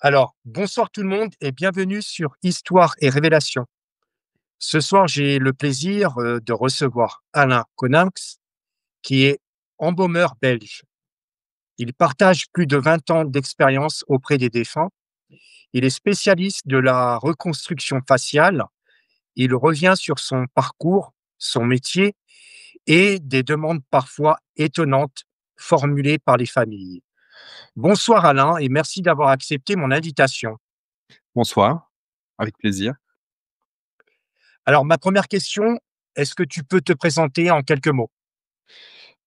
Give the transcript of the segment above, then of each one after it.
Alors, bonsoir tout le monde et bienvenue sur Histoire et Révélation. Ce soir, j'ai le plaisir de recevoir Alain Coninx, qui est embaumeur belge. Il partage plus de 20 ans d'expérience auprès des défunts. Il est spécialiste de la reconstruction faciale. Il revient sur son parcours, son métier et des demandes parfois étonnantes formulées par les familles. Bonsoir Alain et merci d'avoir accepté mon invitation. Bonsoir, avec plaisir. Alors, ma première question, est-ce que tu peux te présenter en quelques mots?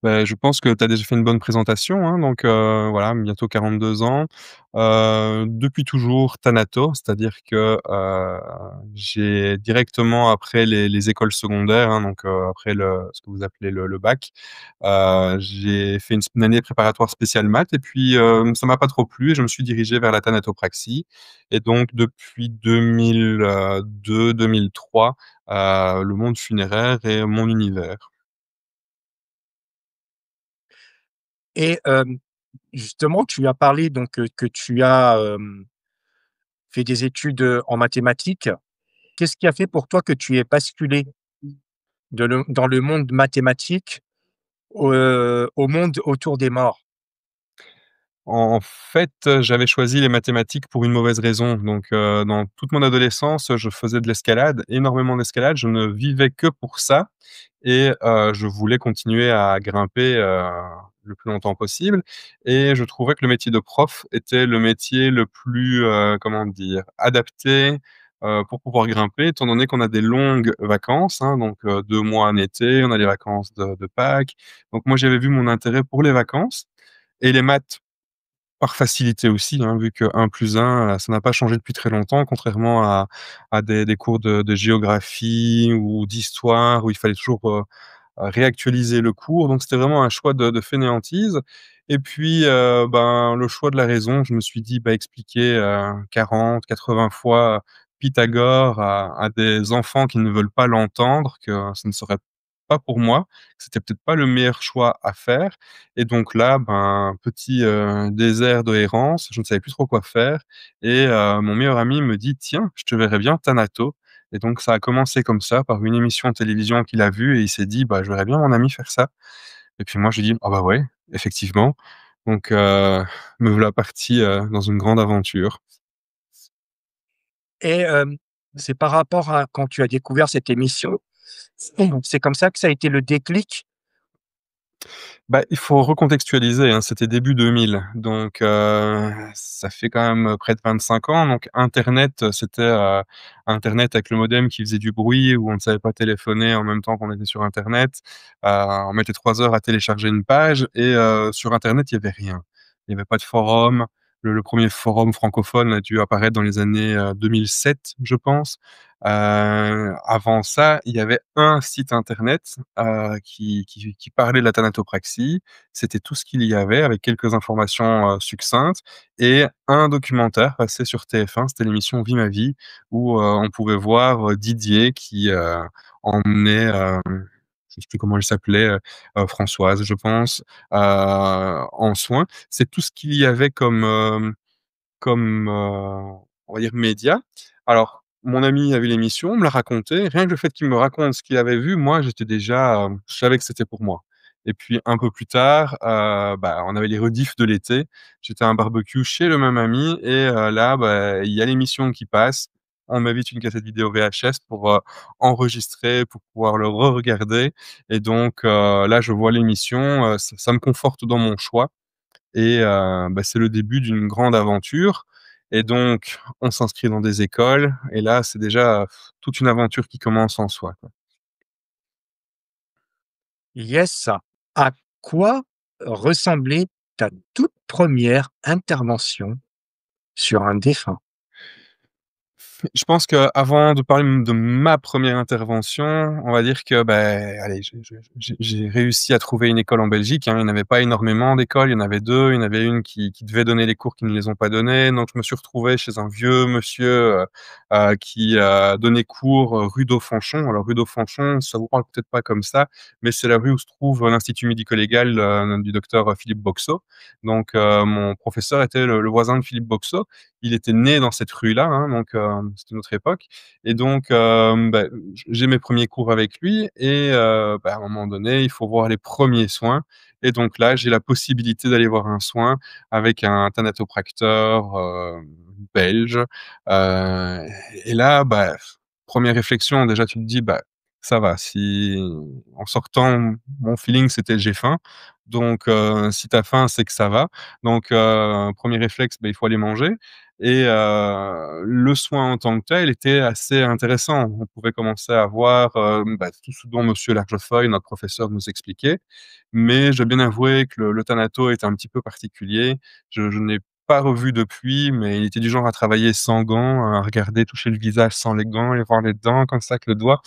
Je pense que tu as déjà fait une bonne présentation, hein, donc voilà, bientôt 42 ans. Depuis toujours thanato, c'est-à-dire que, j'ai directement après les écoles secondaires, hein, donc après ce que vous appelez le bac, j'ai fait une année préparatoire spéciale maths et puis, ça m'a pas trop plu et je me suis dirigé vers la thanatopraxie et donc depuis 2002-2003, le monde funéraire est mon univers. Et justement, tu as parlé donc que tu as, fait des études, en mathématiques. Qu'est-ce qui a fait pour toi que tu aies basculé dans le monde mathématique au monde autour des morts? En fait, j'avais choisi les mathématiques pour une mauvaise raison. Donc, dans toute mon adolescence, je faisais de l'escalade, énormément d'escalade. Je ne vivais que pour ça et je voulais continuer à grimper, le plus longtemps possible et je trouvais que le métier de prof était le métier le plus, comment dire? Adapté, pour pouvoir grimper étant donné qu'on a des longues vacances, hein, donc 2 mois en été, on a les vacances de Pâques. Donc moi, j'avais vu mon intérêt pour les vacances et les maths par facilité aussi, hein, vu que 1 + 1, ça n'a pas changé depuis très longtemps, contrairement à des cours de géographie ou d'histoire où il fallait toujours, réactualiser le cours. Donc c'était vraiment un choix de fainéantise et puis, le choix de la raison, je me suis dit: «Bah, expliquer, 40-80 fois Pythagore à des enfants qui ne veulent pas l'entendre, que ce ne serait pas pour moi, que c'était peut-être pas le meilleur choix à faire» et donc là, petit, désert de errance, je ne savais plus trop quoi faire et mon meilleur ami me dit: «Tiens, je te verrais bien Thanato» et donc ça a commencé comme ça, par une émission de télévision qu'il a vue et il s'est dit: «Bah, je verrais bien mon ami faire ça» et puis moi je lui dis: «Ah bah ouais, effectivement». Donc me voilà parti, dans une grande aventure. Et c'est par rapport à quand tu as découvert cette émission, c'est comme ça que ça a été le déclic? Bah, il faut recontextualiser, hein, c'était début 2000, donc ça fait quand même près de 25 ans, donc internet, c'était, internet avec le modem qui faisait du bruit, où on ne savait pas téléphoner en même temps qu'on était sur internet. On mettait 3 heures à télécharger une page et sur internet, il y avait rien. Il y avait pas de forum. Le 1er forum francophone a dû apparaître dans les années, 2007, je pense. Avant ça, il y avait un site internet, qui parlait de la thanatopraxie. C'était tout ce qu'il y avait avec quelques informations, succinctes et un documentaire passé sur TF1, c'était l'émission Vie ma vie où, on pouvait voir, Didier qui, emmenait, je sais plus comment elle s'appelait, Françoise, je pense, en soins. C'est tout ce qu'il y avait comme, on va dire média. Alors, mon ami a vu l'émission, me l'a raconté. Rien que le fait qu'il me raconte ce qu'il avait vu, moi, j'étais déjà, je savais que c'était pour moi. Et puis un peu plus tard, on avait les rediffs de l'été. J'étais à un barbecue chez le même ami et là, il y a l'émission qui passe. On m'invite une cassette vidéo VHS pour, enregistrer, pour pouvoir le re-regarder et donc là, je vois l'émission, ça me conforte dans mon choix et c'est le début d'une grande aventure et donc on s'inscrit dans des écoles et là, c'est déjà toute une aventure qui commence en soi, quoi. Yes. À quoi ressemblait ta toute première intervention sur un défunt? Je pense qu'avant de parler de ma première intervention, on va dire que, allez, j'ai réussi à trouver une école en Belgique, hein. Il n'y en avait pas énormément d'écoles, il y en avait 2. Il y en avait une qui devait donner les cours qui ne les ont pas donnés. Donc je me suis retrouvé chez un vieux monsieur, qui, donnait cours, rue d'Aufanchon. Alors rue d'Aufanchon, ça vous parle peut-être pas comme ça, mais c'est la rue où se trouve l'institut médico-légal, du docteur Philippe Boxot. Donc mon professeur était le voisin de Philippe Boxot il était né dans cette rue-là, hein, donc c'était une autre époque et donc bah, j'ai mes premiers cours avec lui et bah, à un moment donné, il faut voir les premiers soins et donc là, j'ai la possibilité d'aller voir un soin avec un thanatopracteur, belge, heu et là, bah, première réflexion, déjà, tu te dis: «Bah, ça va, si en sortant, mon feeling, c'était: "J'ai faim", donc si tu as faim, c'est que ça va». Donc 1er réflexe, bah, il faut aller manger et le soin en tant que tel était assez intéressant. On pouvait commencer à voir, bah, tout ce dont monsieur Largefeuille, notre professeur, nous expliquait. Mais je dois bien avouer que le Thanato est un petit peu particulier. Je ne l'ai pas revu depuis, mais il était du genre à travailler sans gants, à regarder, toucher le visage sans les gants et voir les dents comme ça avec le doigt.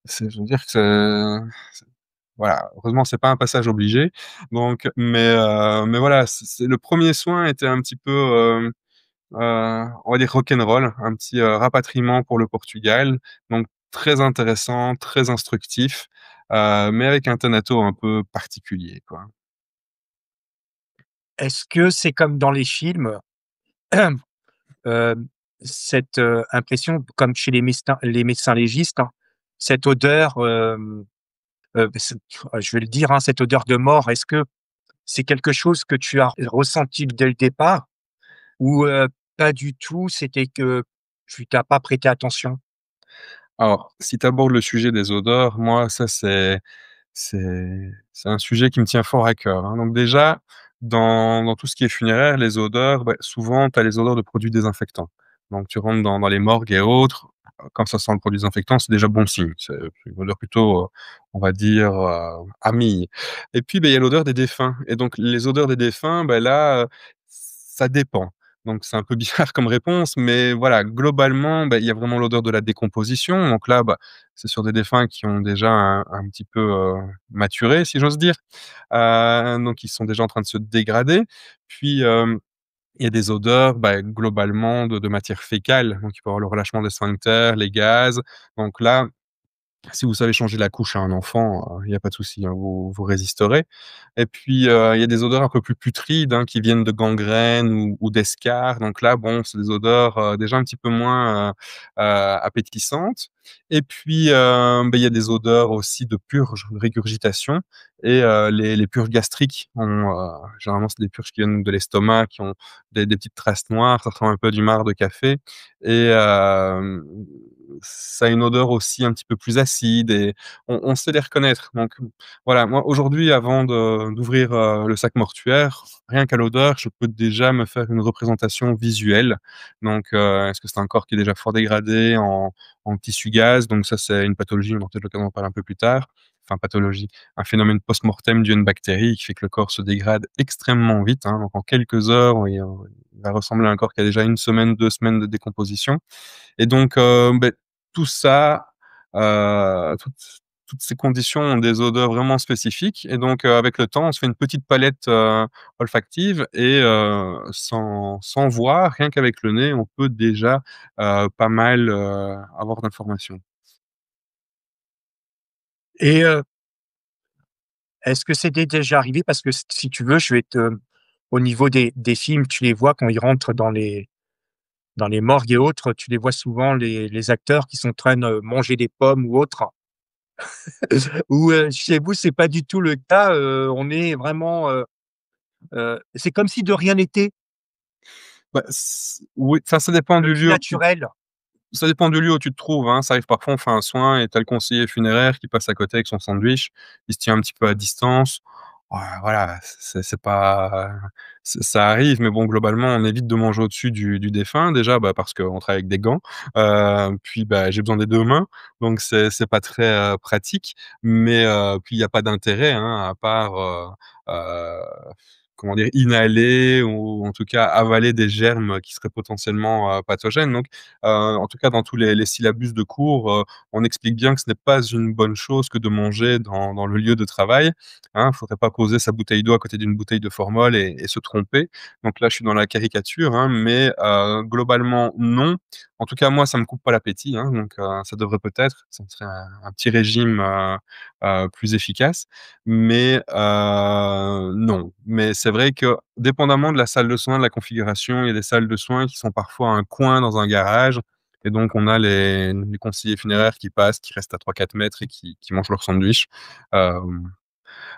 Je veux dire que c'est voilà, heureusement, c'est pas un passage obligé, donc mais voilà, c'est le premier soin était un petit peu, on va dire rock'n'roll, un petit, rapatriement pour le Portugal, donc très intéressant, très instructif, mais avec un Thanato un peu particulier, quoi. Est-ce que c'est comme dans les films, hem, cette, impression comme chez les médecins légistes, hein, cette odeur, c'est je vais le dire, hein, cette odeur de mort, est-ce que c'est quelque chose que tu as ressenti dès le départ ou, pas du tout, c'était que tu t'as pas prêté attention? Alors, si tu abordes le sujet des odeurs, moi, ça, c'est un sujet qui me tient fort à cœur, hein. Donc déjà, dans tout ce qui est funéraire, les odeurs, bah, souvent, tu as les odeurs de produits désinfectants. Donc tu rentres dans les morgues et autres, quand ça sent le produit désinfectant, c'est déjà bon signe. C'est une odeur plutôt, on va dire, amie. Et puis, beh, il y a l'odeur des défunts et donc les odeurs des défunts, bah, là, ça dépend. Donc c'est un peu bizarre comme réponse, mais voilà, globalement, bah, il y a vraiment l'odeur de la décomposition. Donc là, bah, c'est sur des défunts qui ont déjà un petit peu, maturé, si j'ose dire. Donc ils sont déjà en train de se dégrader. Puis, il y a des odeurs, bah, globalement de matière fécale. Donc il peut y avoir le relâchement des sphincters, les gaz. Donc là, si vous savez changer la couche à un enfant, il y a pas de souci, hein, vous résisterez et puis, il y a des odeurs un peu plus putrides, hein, qui viennent de gangrène ou d'escarres. Donc là, bon, c'est des odeurs, déjà un petit peu moins, appétissantes et puis, beh, il y a des odeurs aussi de purge, de régurgitation et les purges gastriques ont, généralement, c'est des purges qui viennent de l'estomac, qui ont des petites traces noires, ça ressemble un peu à du marc de café et ça a une odeur aussi un petit peu plus acide et on sait les reconnaître. Donc voilà, moi aujourd'hui avant d'ouvrir, le sac mortuaire, rien qu'à l'odeur, je peux déjà me faire une représentation visuelle. Donc est-ce que c'est un corps qui est déjà fort dégradé en tissu gaz? Donc ça, c'est une pathologie, on aura peut-être l'occasion d'en parler un peu plus tard. Enfin pathologie, un phénomène post-mortem dû à une bactérie qui fait que le corps se dégrade extrêmement vite, hein. Donc en quelques heures, il va ressembler à un corps qui a déjà 1 semaine, 2 semaines de décomposition. Et donc, beh, tout ça, toutes ces conditions ont des odeurs vraiment spécifiques et donc, avec le temps, on se fait une petite palette, olfactive et sans voir, rien qu'avec le nez, on peut déjà, pas mal, avoir d'informations. Et est-ce que c'était déjà arrivé? Parce que si tu veux, je vais te au niveau des films, tu les vois quand ils rentrent dans les morgues et autres, tu les vois souvent les acteurs qui sont en train de manger des pommes ou autres. Ou, chez vous, c'est pas du tout le cas, on est vraiment, c'est comme si de rien n'était, Bah, c oui, enfin, ça dépend le du plus lieu. naturel. Ça dépend du lieu où tu te trouves, hein. Ça arrive parfois, on fait un soin et tu as le conseiller funéraire qui passe à côté avec son sandwich. Il se tient un petit peu à distance. Voilà, c'est pas ça arrive, mais bon, globalement, on évite de manger au-dessus du défunt. Déjà, bah, parce qu'on travaille avec des gants, puis, bah, j'ai besoin des 2 mains, donc c'est pas très, pratique, mais puis il y a pas d'intérêt, hein, à part, heu, comment dire? Inhaler ou en tout cas avaler des germes qui seraient potentiellement, pathogènes. Donc en tout cas, dans tous les syllabus de cours, on explique bien que ce n'est pas une bonne chose que de manger dans le lieu de travail, hein. Faudrait pas poser sa bouteille d'eau à côté d'une bouteille de formol et se tromper. Donc là, je suis dans la caricature, hein, mais globalement, non. En tout cas, moi, ça me coupe pas l'appétit, hein, donc ça devrait peut-être, ça serait un petit régime, plus efficace. Mais non. Mais c'est vrai que dépendamment de la salle de soins, de la configuration, il y a des salles de soins qui sont parfois un coin dans un garage et donc on a les conseillers funéraires qui passent, qui restent à 3-4 mètres et qui mangent leur sandwich. Hem,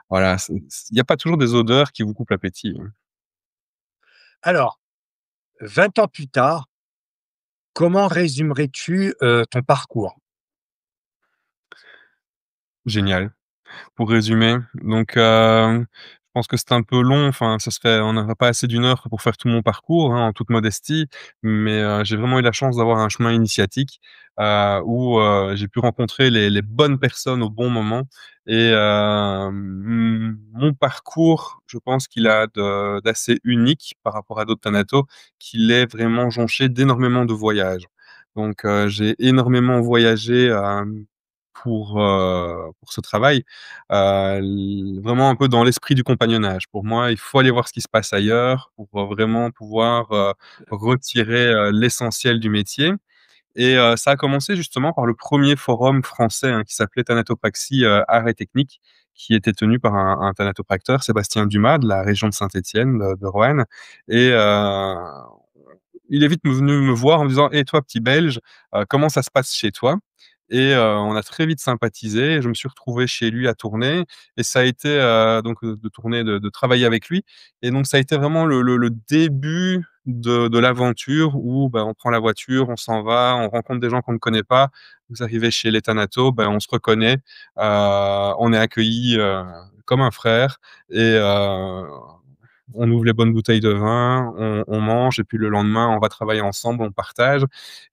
voilà, il y a pas toujours des odeurs qui vous coupent l'appétit, hein. Alors, 20 ans plus tard, comment résumerais-tu, ton parcours? Génial. Pour résumer. Donc, je pense que c'est un peu long, enfin, ça se fait on n'aurait pas assez d'une heure pour faire tout mon parcours, hein, en toute modestie, mais, j'ai vraiment eu la chance d'avoir un chemin initiatique, où, j'ai pu rencontrer les bonnes personnes au bon moment et mon parcours, je pense qu'il a d'assez unique par rapport à d'autres thanatos, qu'il est vraiment jonché d'énormément de voyages. Donc, j'ai énormément voyagé, pour ce travail, vraiment un peu dans l'esprit du compagnonnage. Pour moi, il faut aller voir ce qui se passe ailleurs pour, vraiment pouvoir, retirer, l'essentiel du métier et ça a commencé justement par le premier forum français, hein, qui s'appelait Thanatopraxie, Arts et Techniques, qui était tenu par un thanatopracteur, Sébastien Dumas, de la région de Saint-Étienne, de Roanne et il est vite venu me voir en me disant: «Et toi, petit Belge, comment ça se passe chez toi?» Et on a très vite sympathisé. Je me suis retrouvé chez lui à tourner et ça a été, donc de tourner, de travailler avec lui et donc ça a été vraiment le début de l'aventure où, bah, on prend la voiture, on s'en va, on rencontre des gens qu'on ne connaît pas. Vous arrivez chez les thanatos, ben, on se reconnaît, on est accueillis, comme un frère et on ouvre les bonnes bouteilles de vin, on mange et puis le lendemain, on va travailler ensemble, on partage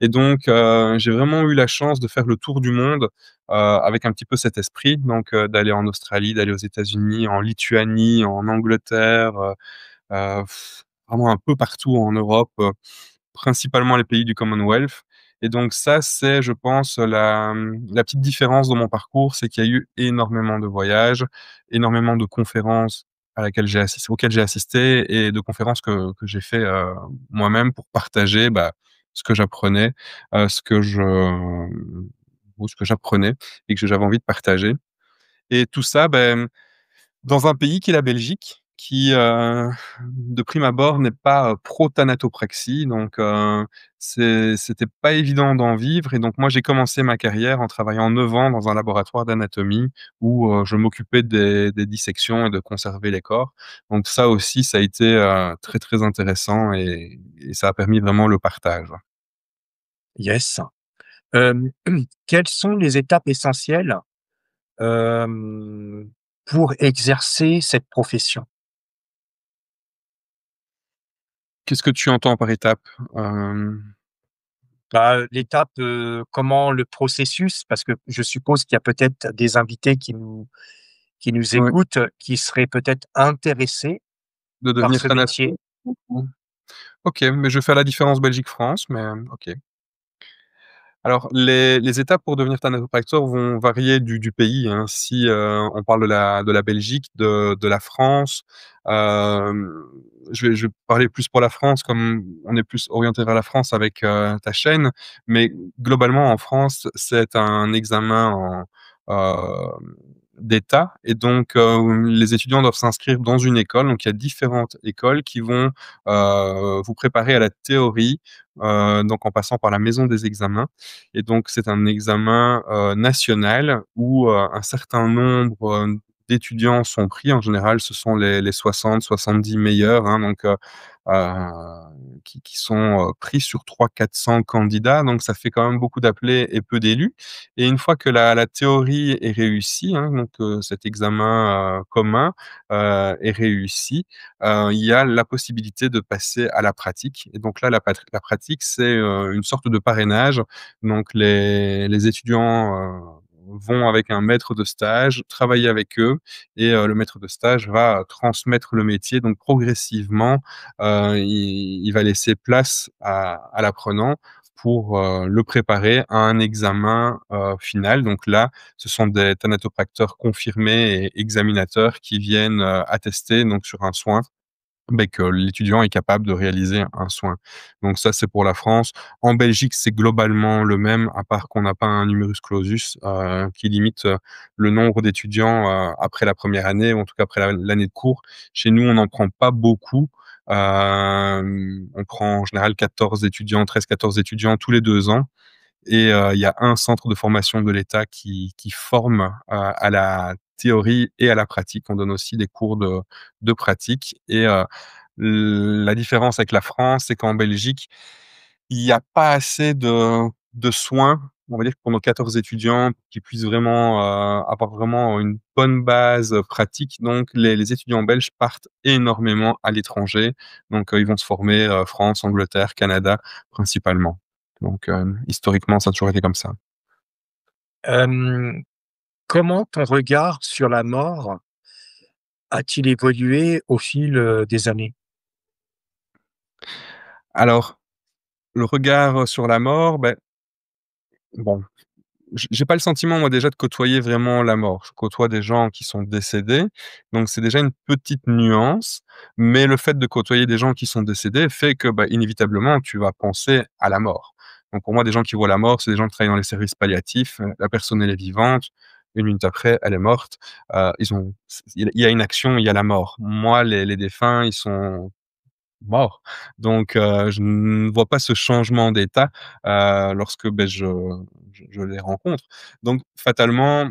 et donc j'ai vraiment eu la chance de faire le tour du monde, avec un petit peu cet esprit, donc d'aller en Australie, d'aller aux États-Unis, en Lituanie, en Angleterre, heu, vraiment un peu partout en Europe, principalement les pays du Commonwealth et donc ça, c'est je pense la petite différence dans mon parcours, c'est qu'il y a eu énormément de voyages, énormément de conférences auxquelles j'ai assisté et de conférences que j'ai fait, moi-même pour partager, bah, ce que j'apprenais, ce que je ou ce que j'apprenais et que j'avais envie de partager et tout ça, beh, dans un pays qui est la Belgique, qui, de prime abord n'est pas, pro thanatopraxie donc c'était pas évident d'en vivre et donc moi j'ai commencé ma carrière en travaillant 9 ans dans un laboratoire d'anatomie où, je m'occupais des dissections et de conserver les corps. Donc ça aussi, ça a été, très, très intéressant et ça a permis vraiment le partage. Yes. Hem, quelles sont les étapes essentielles, hem, pour exercer cette profession? Qu'est-ce que tu entends par étape? Hem, Bah, l'étape, comment le processus? Parce que je suppose qu'il y a peut-être des invités qui nous ouais, écoutent, qui seraient peut-être intéressés de par devenir ce thanato? métier. OK, mais je vais faire la différence Belgique-France, mais OK. Alors les étapes pour devenir tanatopracteur vont varier du pays, hein. Si, on parle de la Belgique, de la France, hem, je vais parler plus pour la France comme on est plus orienté vers la France avec, ta chaîne. Mais globalement en France, c'est un examen d'État et donc les étudiants doivent s'inscrire dans une école. Donc il y a différentes écoles qui vont, vous préparer à la théorie, donc en passant par la maison des examens et donc c'est un examen, national où, un certain nombre, d'étudiants sont pris. En général, ce sont les 60-70 meilleurs, hein, donc qui sont, pris sur 300-400 candidats, donc ça fait quand même beaucoup d'appelés et peu d'élus et une fois que la théorie est réussie, hein, donc cet examen, commun, est réussi, il y a la possibilité de passer à la pratique et donc là, la pratique, c'est, une sorte de parrainage. Donc les étudiants, vont avec un maître de stage, travailler avec eux et le maître de stage va transmettre le métier. Donc progressivement, il va laisser place à l'apprenant pour, le préparer à un examen, final. Donc là, ce sont des thanatopracteurs confirmés et examinateurs qui viennent, attester donc sur un soin beh, que l'étudiant est capable de réaliser un soin. Donc ça, c'est pour la France. En Belgique, c'est globalement le même, à part qu'on n'a pas un numerus clausus, qui limite, le nombre d'étudiants, après la première année ou en tout cas après l'année de cours. Chez nous, on n'en prend pas beaucoup. On prend en général 14 étudiants, 13-14 étudiants tous les 2 ans. Et il y a un centre de formation de l'État qui forme, à la théorie et à la pratique. On donne aussi des cours de pratique et la différence avec la France, c'est qu'en Belgique, il y a pas assez de soins, on va dire, pour nos 14 étudiants qui puissent vraiment, avoir vraiment une bonne base, pratique. Donc les étudiants belges partent énormément à l'étranger. Donc ils vont se former, France, Angleterre, Canada principalement. Donc historiquement, ça a toujours été comme ça. Hem, Comment ton regard sur la mort a-t-il évolué au fil, des années? Alors, le regard, sur la mort, beh, bon, j'ai pas le sentiment moi déjà de côtoyer vraiment la mort. Je côtoie des gens qui sont décédés, donc c'est déjà une petite nuance, mais le fait de côtoyer des gens qui sont décédés fait que, bah, inévitablement tu vas penser à la mort. Donc pour moi, des gens qui voient la mort, c'est des gens qui travaillent dans les services palliatifs, la personne elle est vivante, 1 minute après elle est morte, ils ont il y a une action, il y a la mort. Moi les défunts, ils sont morts, donc je ne vois pas ce changement d'état, lorsque, beh, je les rencontre. Donc fatalement,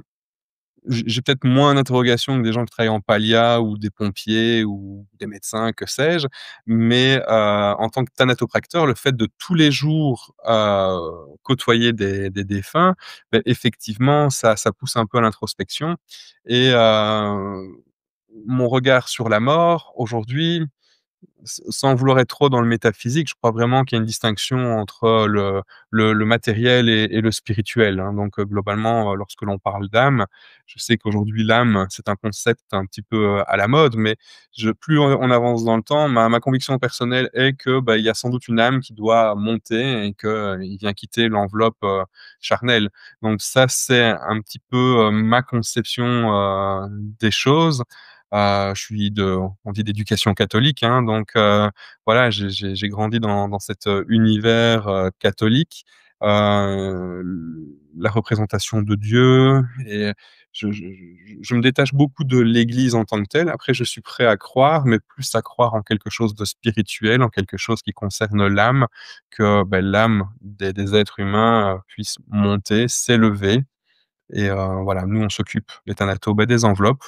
j'ai peut-être moins d'interrogations que des gens qui travaillent en palliat ou des pompiers ou des médecins, que sais-je, mais en tant que thanatopracteur, le fait de tous les jours, côtoyer des défunts, beh, effectivement, ça pousse un peu à l'introspection et mon regard sur la mort aujourd'hui, sans vouloir être trop dans le métaphysique, je crois vraiment qu'il y a une distinction entre le matériel et le spirituel, hein. Donc, globalement, lorsque l'on parle d'âme, je sais qu'aujourd'hui l'âme, c'est un concept un petit peu, à la mode, mais plus on avance dans le temps, ma conviction personnelle est que, bah, il y a sans doute une âme qui doit monter et qu'il vient quitter l'enveloppe, charnelle. Donc ça, c'est un petit peu, ma conception, des choses. Je suis on dit d'éducation catholique, hein, donc voilà, j'ai grandi dans cet, univers, catholique. La représentation de Dieu et je me détache beaucoup de l'Église en tant que telle. Après, je suis prêt à croire, mais plus à croire en quelque chose de spirituel, en quelque chose qui concerne l'âme, que, beh, l'âme des êtres humains, puisse monter, s'élever et voilà, nous, on s'occupe, les thanatos, bah, des enveloppes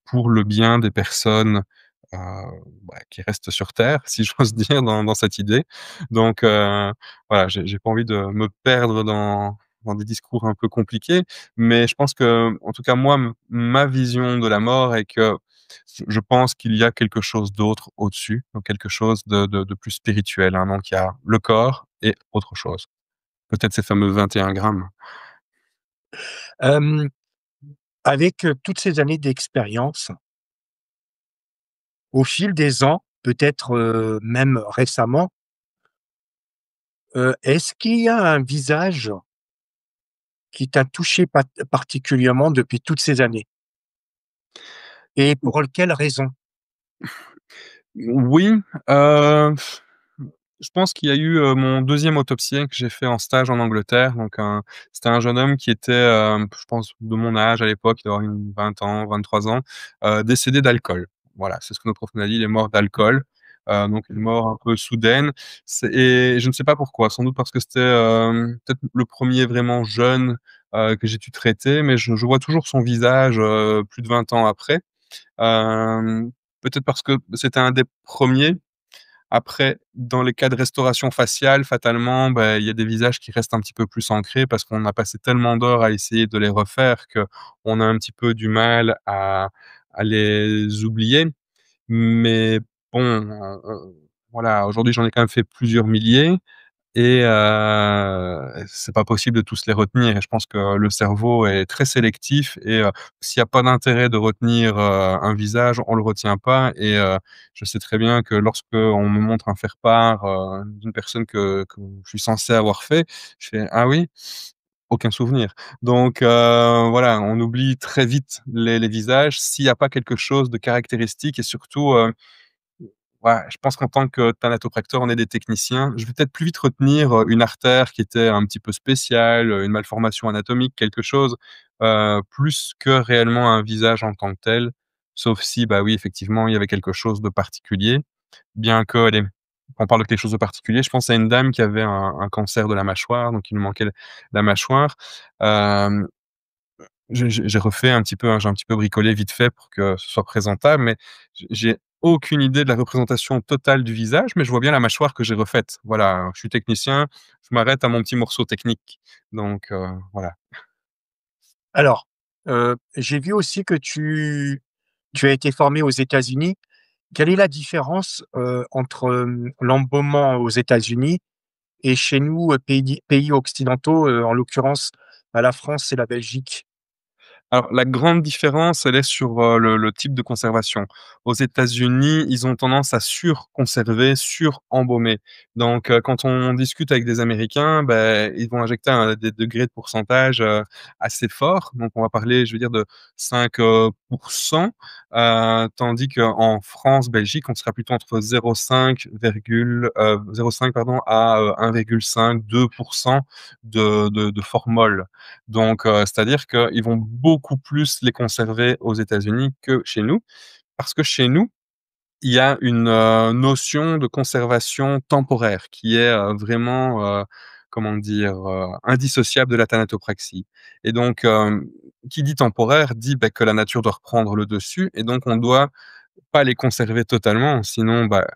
pour le bien des personnes, heu, qui restent sur terre, si j'ose dire, dans cette idée. Donc voilà, j'ai pas envie de me perdre dans des discours un peu compliqués, mais je pense que, en tout cas, moi, ma vision de la mort est que je pense qu'il y a quelque chose d'autre au-dessus, donc quelque chose de plus spirituel, hein. Donc il y a le corps et autre chose. Peut-être ces fameux 21 grammes. Hem, Avec, toutes ces années d'expérience, au fil des ans, peut-être, même récemment, est-ce qu'il y a un visage qui t'a touché particulièrement depuis toutes ces années? Et pour quelle raison? Oui, heu, je pense qu'il y a eu, mon deuxième autopsie que j'ai fait en stage en Angleterre. Donc c'était un jeune homme qui était, je pense de mon âge à l'époque, il devait avoir une 20 ans, 23 ans, décédé d'alcool. Voilà, c'est ce que notre prof nous a dit, il est mort d'alcool, donc une mort un peu soudaine. Et je ne sais pas pourquoi, sans doute parce que c'était, peut-être le premier vraiment jeune, que j'ai dû traiter, mais je vois toujours son visage, plus de 20 ans après. Hem, Peut-être parce que c'était un des premiers. Après, dans les cas de restauration faciale, fatalement, bah, il y a des visages qui restent un petit peu plus ancrés parce qu'on a passé tellement d'heures à essayer de les refaire qu'on a un petit peu du mal à les oublier. Mais bon, voilà, aujourd'hui, j'en ai quand même fait plusieurs milliers. Et c'est pas possible de tous les retenir et je pense que le cerveau est très sélectif et s'il y a pas d'intérêt de retenir, un visage, on le retient pas et je sais très bien que lorsqu'on me montre un faire-part, d'une personne que je suis censé avoir fait, je fais: «Ah oui?» Aucun souvenir. Donc voilà, on oublie très vite les visages s'il y a pas quelque chose de caractéristique et surtout, ouais, je pense qu'en tant que thanatopracteur, on est des techniciens. Je vais peut-être plus vite retenir, une artère qui était un petit peu spéciale, une malformation anatomique, quelque chose, plus que réellement un visage en tant que tel. Sauf si, bah, oui, effectivement, il y avait quelque chose de particulier, bien que, allez, quand on parle de quelque chose de particulier, je pense à une dame qui avait un cancer de la mâchoire, donc il lui manquait la mâchoire. Hem j'ai refait un petit peu, hein, j'ai un petit peu bricolé vite fait pour que ce soit présentable, mais j'ai aucune idée de la représentation totale du visage, mais je vois bien la mâchoire que j'ai refaite. Voilà, je suis technicien, je m'arrête à mon petit morceau technique, donc voilà. Alors, j'ai vu aussi que tu as été formé aux États-Unis. Quelle est la différence, entre, l'embaumement aux États-Unis et chez nous, pays occidentaux, en l'occurrence, la France et la Belgique? Alors, la grande différence, elle est sur, le type de conservation. Aux États-Unis, ils ont tendance à surconserver, surembaumer. Donc, quand on discute avec des Américains, beh, ils vont injecter des degrés de pourcentage, assez forts. Donc on va parler, je veux dire, de 5 tandis qu'en France, Belgique, on sera plutôt entre 0,5 pardon, à, 1,5-2 de formol. Donc, c'est-à-dire qu'ils vont beaucoup plus les conserver aux États-Unis que chez nous. Parce que chez nous, il y a une, notion de conservation temporaire qui est, vraiment, comment dire? Indissociable de la thanatopraxie et donc, qui dit temporaire dit, bah, que la nature doit reprendre le dessus et donc on doit pas les conserver totalement, sinon, bah,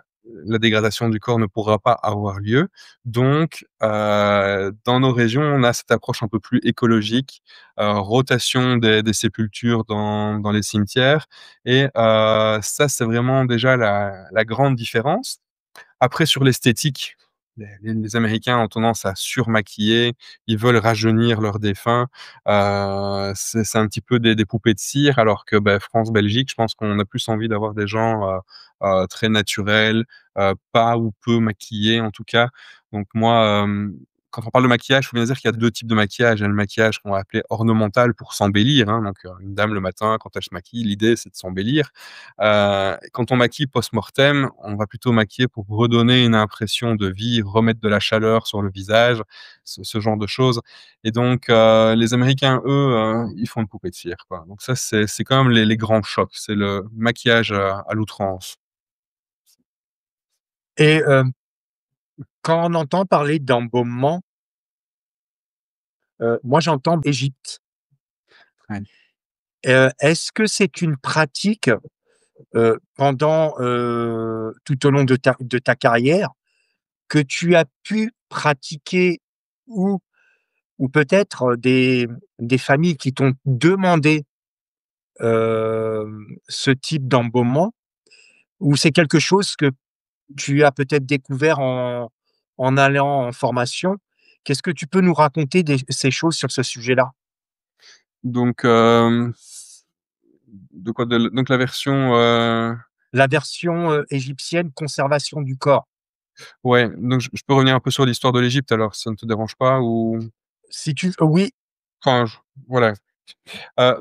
la dégradation du corps ne pourra pas avoir lieu. Donc, dans nos régions, on a cette approche un peu plus écologique, rotation des sépultures dans les cimetières et ça, c'est vraiment déjà la grande différence. Après sur l'esthétique, les Américains ont tendance à surmaquiller, ils veulent rajeunir leurs défunts, c'est un petit peu des poupées de cire alors que, bah, France, Belgique, je pense qu'on a plus envie d'avoir des gens, très naturels, pas ou peu maquillés en tout cas. Donc moi, quand on parle de maquillage, il faut bien dire qu'il y a 2 types de maquillage. Il y a le maquillage qu'on va appeler ornemental pour s'embellir, hein, donc une dame le matin quand elle se maquille, l'idée c'est de s'embellir. Quand on maquille post-mortem, on va plutôt maquiller pour redonner une impression de vie, remettre de la chaleur sur le visage, ce genre de choses et donc les Américains, eux, ils font une poupée de cire, quoi. Donc ça, c'est quand même les grands chocs, c'est le maquillage à l'outrance. Et quand on entend parler d'embaumement, moi j'entends Égypte. Ouais. Est-ce que c'est une pratique, pendant, tout au long de ta carrière que tu as pu pratiquer ou ou peut-être, des familles qui t'ont demandé, ce type d'embaumement? Ou c'est quelque chose que tu as peut-être découvert en allant en formation? Qu'est-ce que tu peux nous raconter ces choses sur ce sujet-là? Donc de quoi? Donc la version, La version, égyptienne, conservation du corps. ouais, donc je peux revenir un peu sur l'histoire de l'Égypte alors, si ça ne te dérange pas ou? Si tu oui, Enfin, je voilà.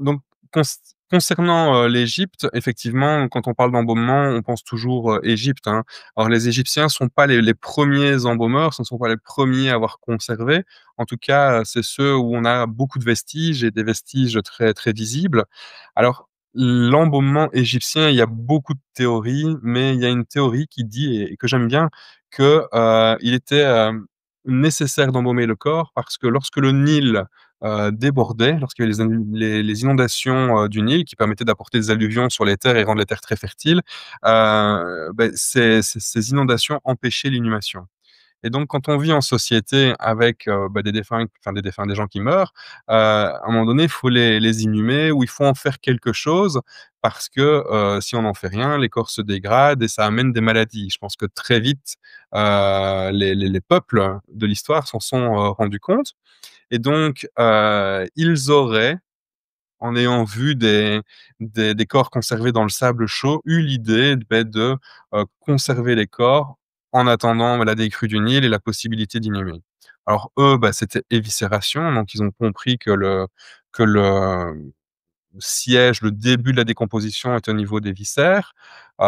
Donc conc concernant, l'Égypte, effectivement, quand on parle d'embaumement, on pense toujours, Égypte, hein. Alors les Égyptiens sont pas les premiers embaumeurs, ce ne sont pas les premiers à avoir conservé. En tout cas, c'est ceux où on a beaucoup de vestiges et des vestiges très, très visibles. Alors l'embaumement égyptien, il y a beaucoup de théories, mais il y a une théorie qui dit et que j'aime bien que, il était, nécessaire d'embaumer le corps parce que lorsque le Nil débordait lorsqu'il y avait les inondations, du Nil qui permettaient d'apporter des alluvions sur les terres et rendre les terres très fertiles, ces inondations empêchaient l'inhumation et donc quand on vit en société avec, bah, des gens qui meurent, à un moment donné, il faut les inhumer ou il faut en faire quelque chose parce que, si on n'en fait rien, les corps se dégradent et ça amène des maladies. Je pense que très vite, les peuples de l'histoire s'en sont, rendus compte et donc, ils auraient, en ayant vu des corps conservés dans le sable chaud, eu l'idée de, conserver les corps en attendant la décrue du Nil et la possibilité d'inhumer. Alors eux, bah, c'était éviscération, donc ils ont compris que le siège, le début de la décomposition est au niveau des viscères.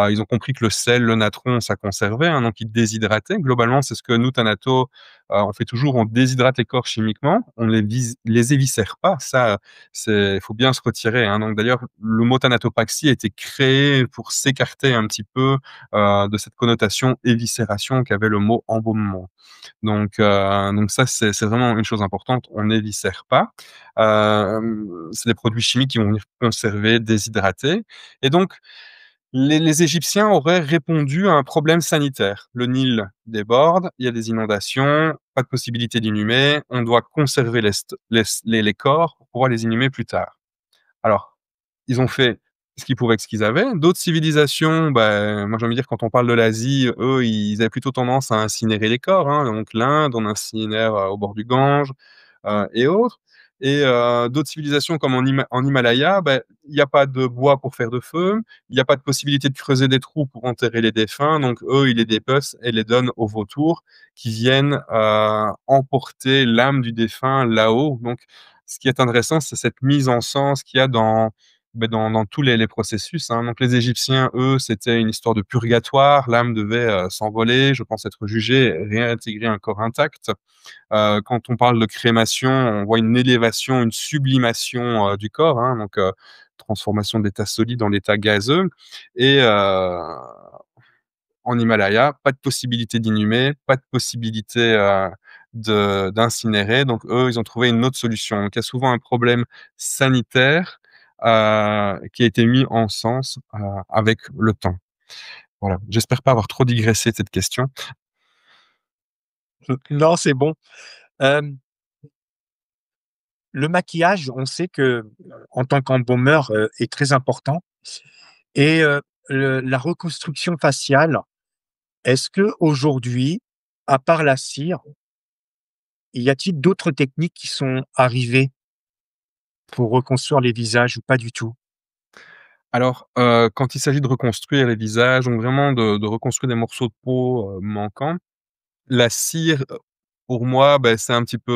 Ils ont compris que le sel, le natron, ça conservait, hein, donc ils déshydrataient. Globalement, c'est ce que nous, Thanato, on fait toujours, on déshydrate les corps chimiquement, on les éviscère pas. Ça, il faut bien se retirer, hein. Donc d'ailleurs, le mot thanatopraxie a été créé pour s'écarter un petit peu de cette connotation éviscération qu'avait le mot embaumement. Donc ça, c'est vraiment une chose importante. On n'éviscère pas. C'est des produits chimiques qui vont venir conserver, déshydrater. Et donc, les Égyptiens auraient répondu à un problème sanitaire. Le Nil déborde, il y a des inondations, pas de possibilité d'inhumer, on doit conserver les corps pour pouvoir les inhumer plus tard. Alors, ils ont fait ce qu'ils pouvaient avec ce qu'ils avaient. D'autres civilisations, bah, moi j'ai envie de dire, quand on parle de l'Asie, eux, ils avaient plutôt tendance à incinérer les corps, hein. Donc l'Inde, on incinère au bord du Gange et autres. Et d'autres civilisations comme en Himalaya, bah, il n'y a pas de bois pour faire de feu, il n'y a pas de possibilité de creuser des trous pour enterrer les défunts. Donc eux, ils les dépecent et les donnent aux vautours qui viennent emporter l'âme du défunt là-haut. Donc ce qui est intéressant, c'est cette mise en sens qu'il y a dans tous les processus, hein. Donc les Égyptiens, eux, c'était une histoire de purgatoire. L'âme devait s'envoler, je pense être jugée, réintégrer un corps intact. Quand on parle de crémation, on voit une élévation, une sublimation du corps, hein, donc transformation de l'état solide en état gazeux. Et en Himalaya, pas de possibilité d'inhumer, pas de possibilité d'incinérer. Donc eux, ils ont trouvé une autre solution. Donc il y a souvent un problème sanitaire qui a été mis en sens avec le temps. Voilà. J'espère pas avoir trop digressé de cette question. Non, c'est bon. Hem, le maquillage, on sait que, en tant qu'embaumeur, est très important et la reconstruction faciale, est-ce qu'aujourd'hui, à part la cire, y a-t-il d'autres techniques qui sont arrivées pour reconstruire les visages ou pas du tout? Alors, quand il s'agit de reconstruire les visages, donc vraiment de reconstruire des morceaux de peau manquants, la cire, pour moi, ben c'est un petit peu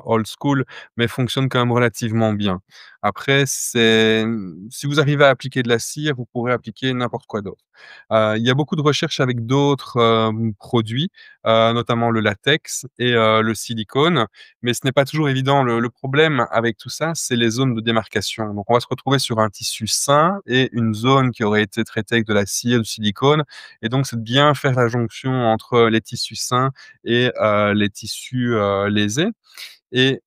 old school, mais fonctionne quand même relativement bien. Après, si vous arrivez à appliquer de la cire, vous pourrez appliquer n'importe quoi d'autre. Il y a beaucoup de recherches avec d'autres produits, notamment le latex et le silicone, mais ce n'est pas toujours évident. Le problème avec tout ça, c'est les zones de démarcation. Donc on va se retrouver sur un tissu sain et une zone qui aurait été traitée avec de la cire, du silicone, et donc c'est de bien faire la jonction entre les tissus sains et les tissus lésés. Et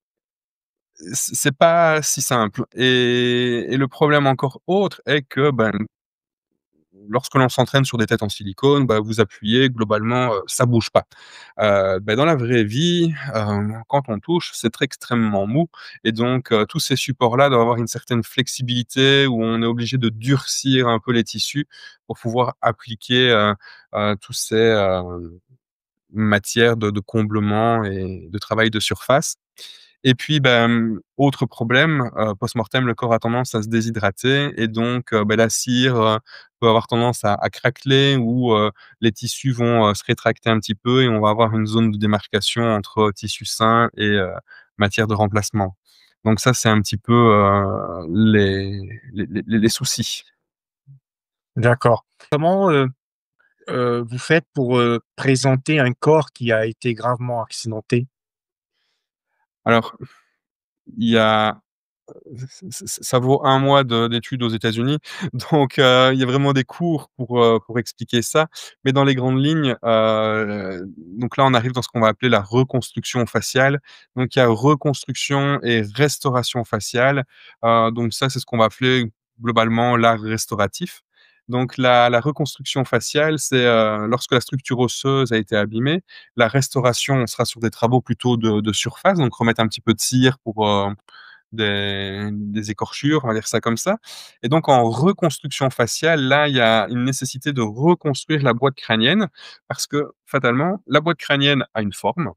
c'est pas si simple. Et le problème encore autre est que, ben, lorsque l'on s'entraîne sur des têtes en silicone, bah, vous appuyez, globalement, ça bouge pas. Dans la vraie vie, quand on touche, c'est très extrêmement mou, et donc tous ces supports-là doivent avoir une certaine flexibilité, où on est obligé de durcir un peu les tissus pour pouvoir appliquer tous ces matières de comblement et de travail de surface. Et puis, autre problème, post-mortem, le corps a tendance à se déshydrater, et donc la cire peut avoir tendance à craqueler, ou les tissus vont se rétracter un petit peu, et on va avoir une zone de démarcation entre tissu sain et matière de remplacement. Donc ça, c'est un petit peu les soucis. D'accord. Comment, vous faites pour, présenter un corps qui a été gravement accidenté? Alors, il y a ça vaut un mois d'études aux États-Unis, donc il y a vraiment des cours pour expliquer ça. Mais dans les grandes lignes, donc là, on arrive dans ce qu'on va appeler la reconstruction faciale. Donc il y a reconstruction et restauration faciale. Donc ça, c'est ce qu'on va appeler globalement l'art restauratif. Donc la reconstruction faciale, c'est lorsque la structure osseuse a été abîmée. La restauration, on sera sur des travaux plutôt de surface, donc remettre un petit peu de cire pour des écorchures, on va dire ça comme ça. Et donc en reconstruction faciale, là, il y a une nécessité de reconstruire la boîte crânienne, parce que fatalement, la boîte crânienne a une forme,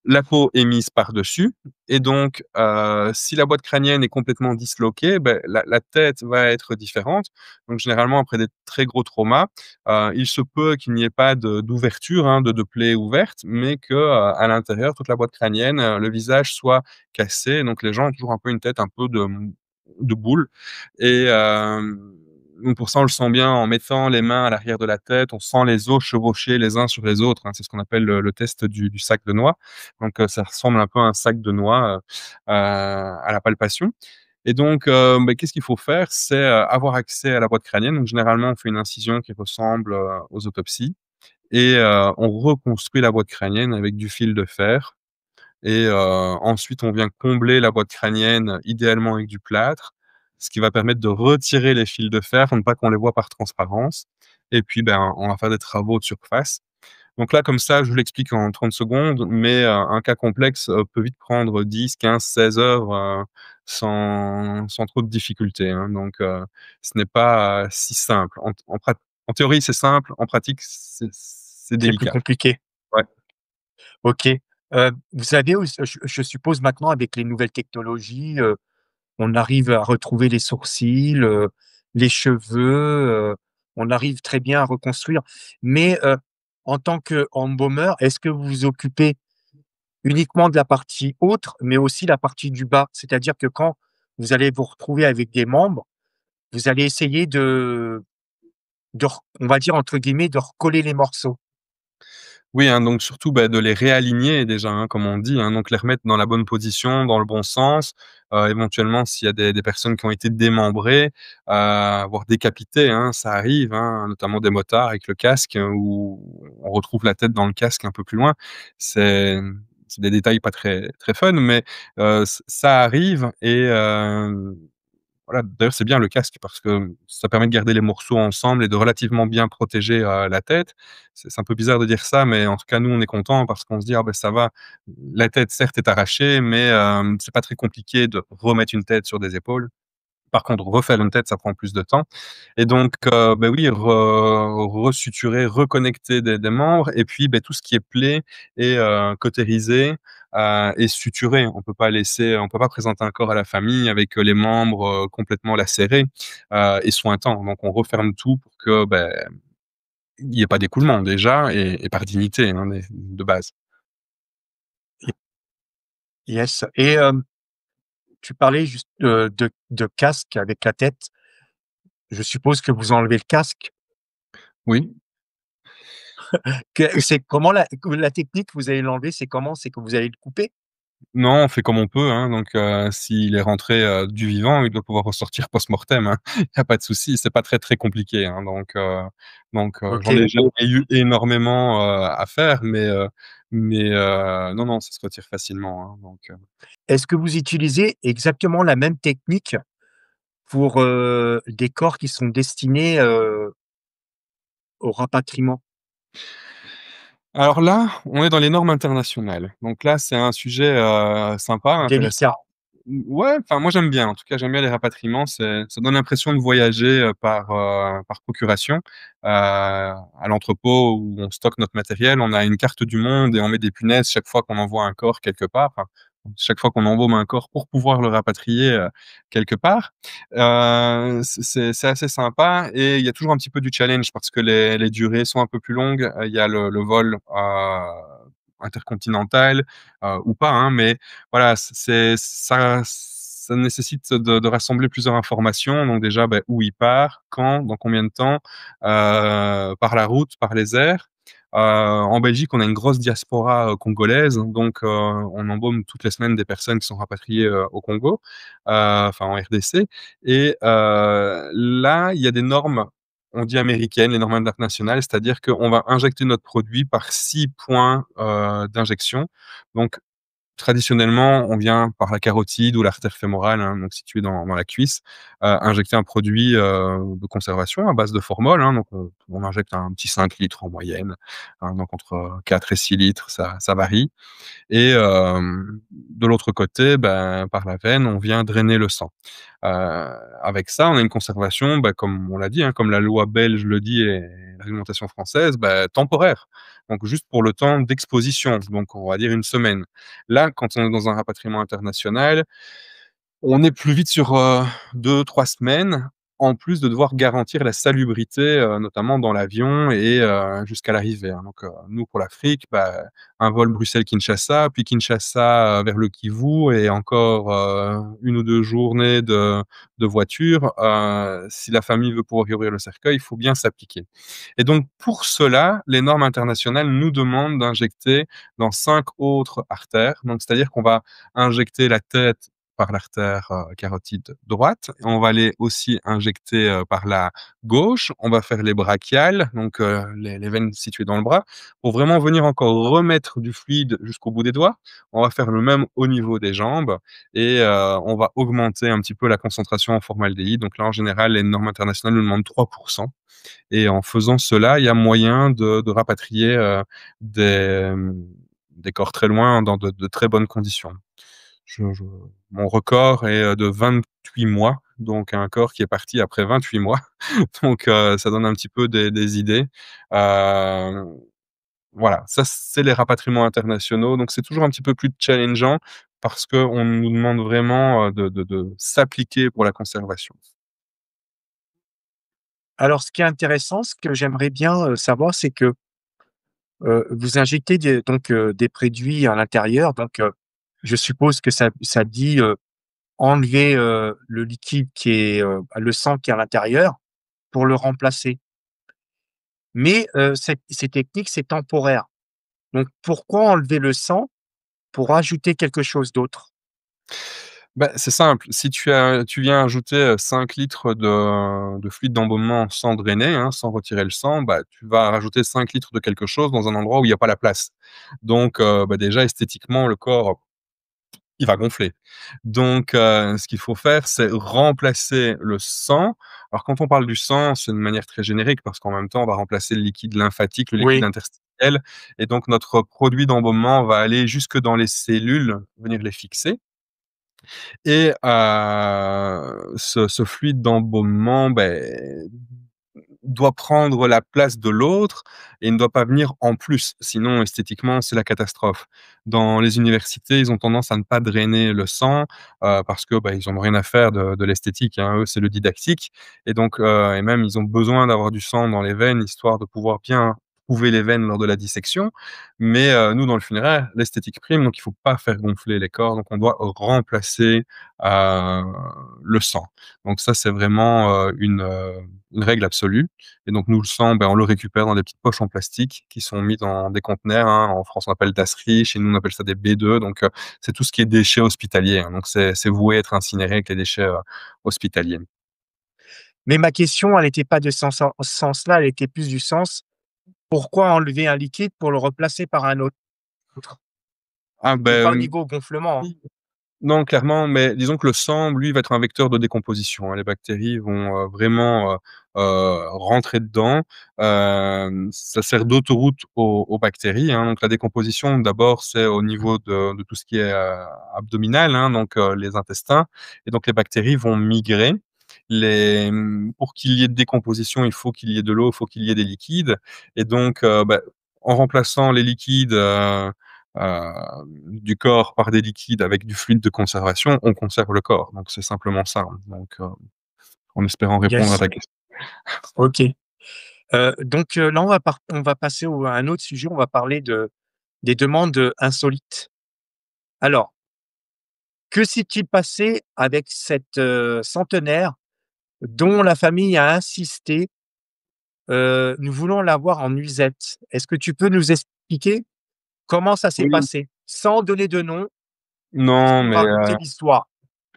la peau est mise par-dessus, et donc si la boîte crânienne est complètement disloquée, la tête va être différente. Donc généralement, après des très gros traumas, il se peut qu'il n'y ait pas d'ouverture, hein, de plaie ouverte, mais que, à l'intérieur, toute la boîte crânienne, le visage soit cassé. Donc les gens ont toujours un peu une tête un peu de boule et donc pour ça, on le sent bien en mettant les mains à l'arrière de la tête, on sent les os chevaucher les uns sur les autres, hein. C'est ce qu'on appelle le test du sac de noix. Donc ça ressemble un peu à un sac de noix, à la palpation et donc qu'est-ce qu'il faut faire? C'est, avoir accès à la boîte crânienne. Donc généralement, on fait une incision qui ressemble, aux autopsies et on reconstruit la boîte crânienne avec du fil de fer et ensuite on vient combler la boîte crânienne, idéalement avec du plâtre, ce qui va permettre de retirer les fils de fer pour ne pas qu'on les voit par transparence et puis, ben, on va faire des travaux de surface. Donc là, comme ça, je vous l'explique en 30 secondes, mais un cas complexe, peut vite prendre 10, 15, 16 heures, sans trop de difficultés, hein. Donc ce n'est pas, si simple. En théorie, c'est simple, en pratique, c'est C'est plus délicat. compliqué. Ouais. OK. Vous savez où je suppose maintenant avec les nouvelles technologies, on arrive à retrouver les sourcils, les cheveux, on arrive très bien à reconstruire. Mais, en tant qu'embaumeur, est-ce que vous vous occupez uniquement de la partie haute, mais aussi la partie du bas? C'est-à-dire que quand vous allez vous retrouver avec des membres, vous allez essayer de re on va dire entre guillemets «de recoller les morceaux». Oui, hein, donc surtout, bah, de les réaligner déjà, hein, comme on dit, hein, donc les remettre dans la bonne position, dans le bon sens. Éventuellement, s'il y a des personnes qui ont été démembrées, voire décapitées, hein, ça arrive, hein, notamment des motards avec le casque, où on retrouve la tête dans le casque un peu plus loin. C'est c'est des détails pas très très fun, mais ça arrive et voilà, d'ailleurs, c'est bien le casque parce que ça permet de garder les morceaux ensemble et de relativement bien protéger, la tête. C'est un peu bizarre de dire ça, mais en tout cas, nous, on est contents parce qu'on se dit: «Ah ben ça va, la tête certes est arrachée, mais c'est pas très compliqué de remettre une tête sur des épaules». Par contre, refaire une tête, ça prend plus de temps et donc oui, resuturer, reconnecter des membres et puis, tout ce qui est plaie est, cautérisé, et suturé. On peut pas présenter un corps à la famille avec, les membres, complètement lacérés, et sointant. Donc on referme tout pour que, il y ait pas d'écoulement déjà et par dignité, hein, de base. Yes et tu parlais juste, de casque avec la tête. Je suppose que vous enlevez le casque? Oui. C'est comment la technique, vous allez l'enlever, c'est comment? C'est que vous allez le couper? Non, on fait comme on peut, hein, donc s'il est rentré, du vivant, il doit pouvoir ressortir post-mortem, hein. Il y a pas de souci, c'est pas très, très compliqué, hein, j'en OK. ai jamais eu énormément, à faire, mais non, non, ça se retire facilement, hein, Est-ce que vous utilisez exactement la même technique pour, des corps qui sont destinés, au rapatriement? Alors là, on est dans les normes internationales, donc là, c'est un sujet, sympa, intéressant. Délicat. Ouais, enfin moi j'aime bien. En tout cas, j'aime bien les rapatriements. Ça donne l'impression de voyager, par procuration. À l'entrepôt où on stocke notre matériel, on a une carte du monde et on met des punaises chaque fois qu'on envoie un corps quelque part. Enfin, chaque fois qu'on embaume un corps pour pouvoir le rapatrier, quelque part. C'est assez sympa et il y a toujours un petit peu du challenge parce que les durées sont un peu plus longues. Il y a le vol, intercontinental, ou pas, hein, mais voilà, ça nécessite de rassembler plusieurs informations. Donc déjà, où il part, quand, dans combien de temps, par la route, par les airs. En Belgique, on a une grosse diaspora, congolaise, donc on embaume toutes les semaines des personnes qui sont rapatriées, au Congo, enfin en RDC et là, il y a des normes, on dit américaines, les normes internationales, c'est-à-dire qu'on va injecter notre produit par 6 points, d'injection. Donc traditionnellement, on vient par la carotide ou l'artère fémorale, hein, donc située dans la cuisse, injecter un produit, de conservation à base de formol, hein, donc on injecte un petit 5 litres en moyenne, hein, donc entre 4 et 6 litres, ça varie et de l'autre côté, par la veine, on vient drainer le sang. Avec ça, on a une conservation, comme on l'a dit, hein, comme la loi belge le dit et la réglementation française, temporaire. Donc juste pour le temps d'exposition, donc on va dire une semaine. Là, quand on est dans un rapatriement international, on est plus vite sur, 2-3 semaines. en plus de devoir garantir la salubrité, notamment dans l'avion et jusqu'à l'arrivée, hein. Donc, nous, pour l'Afrique, bah, un vol Bruxelles-Kinshasa, puis Kinshasa vers le Kivu et encore 1 ou 2 journées de voiture. Si la famille veut pouvoir y ouvrir le cercueil, il faut bien s'appliquer. Et donc, pour cela, les normes internationales nous demandent d'injecter dans 5 autres artères. Donc, c'est-à-dire qu'on va injecter la tête par l'artère carotide droite. Et on va aller aussi injecter par la gauche. On va faire les brachiales, donc les veines situées dans le bras, pour vraiment venir encore remettre du fluide jusqu'au bout des doigts. On va faire le même au niveau des jambes et on va augmenter un petit peu la concentration en formaldéhyde. Donc là, en général, les normes internationales nous demandent 3%. Et en faisant cela, il y a moyen de rapatrier des, des corps très loin dans de très bonnes conditions. Je Mon record est, de 28 mois, donc un corps qui est parti après 28 mois. Donc ça donne un petit peu des idées. Heu, voilà, ça, c'est les rapatriements internationaux, donc c'est toujours un petit peu plus challengeant parce qu'on nous demande vraiment, de s'appliquer pour la conservation. Alors ce qui est intéressant, ce que j'aimerais bien, savoir, c'est que, vous injectez des produits à l'intérieur, je suppose que ça dit, enlever, le liquide qui est, le sang qui est à l'intérieur pour le remplacer. Mais, ces techniques, c'est temporaire. Donc pourquoi enlever le sang pour ajouter quelque chose d'autre? Bah, c'est simple, si tu viens ajouter, 5 litres de fluide d'embaumement sans drainer, hein, sans retirer le sang, bah, tu vas rajouter 5 litres de quelque chose dans un endroit où il y a pas la place. Donc, bah, déjà esthétiquement, le corps, il va gonfler. Donc, ce qu'il faut faire, c'est remplacer le sang. Alors quand on parle du sang, c'est une manière très générique parce qu'en même temps, on va remplacer le liquide lymphatique, le liquide Oui. interstitiel et donc notre produit d'embaumement va aller jusque dans les cellules, venir les fixer. Et ce fluide d'embaumement, beh, doit prendre la place de l'autre et ne doit pas venir en plus. Sinon, esthétiquement, c'est la catastrophe. Dans les universités, ils ont tendance à ne pas drainer le sang, parce que, bah, ils en ont rien à faire de l'esthétique, hein. Eux, c'est le didactique et donc et même ils ont besoin d'avoir du sang dans les veines, histoire de pouvoir bien couver les veines lors de la dissection. Mais nous, dans le funéraire, l'esthétique prime, donc il faut pas faire gonfler les corps, donc on doit remplacer, heu, le sang. Donc ça, c'est vraiment, une règle absolue et donc nous, le sang, ben, on le récupère dans des petites poches en plastique qui sont mis dans des conteneurs, hein. En France, on appelle tasserie, chez nous, on appelle ça des B2, donc c'est tout ce qui est déchets hospitaliers, hein, donc c'est voué à être incinéré avec les déchets, hospitaliers. Mais ma question, elle était pas de ce sens-là, elle était plus du sens: pourquoi enlever un liquide pour le remplacer par un autre? Ah C'est pas au ben, niveau gonflement, hein? non, clairement, mais disons que le sang, lui, va être un vecteur de décomposition, hein. Les bactéries vont, vraiment, rentrer dedans. Ça sert d'autoroute aux bactéries, hein. Donc la décomposition, d'abord, c'est au niveau de tout ce qui est, abdominal, hein, donc les intestins et donc les bactéries vont migrer. Pour qu'il y ait de décomposition, il faut qu'il y ait de l'eau, il faut qu'il y ait des liquides et donc bah, en remplaçant les liquides, du corps par des liquides avec du fluide de conservation, on conserve le corps. Donc c'est simplement ça, hein. Donc, en espérant répondre à Yes, ta question. OK. Là, on va passer à un autre sujet, on va parler des demandes, insolites. Alors, que s'est-il passé avec cette, centenaire dont la famille a insisté, nous voulons la voir en nuisette. Est-ce que tu peux nous expliquer comment ça s'est Oui. passé? Sans donner de nom, juste Non, nous mais, raconter l'histoire.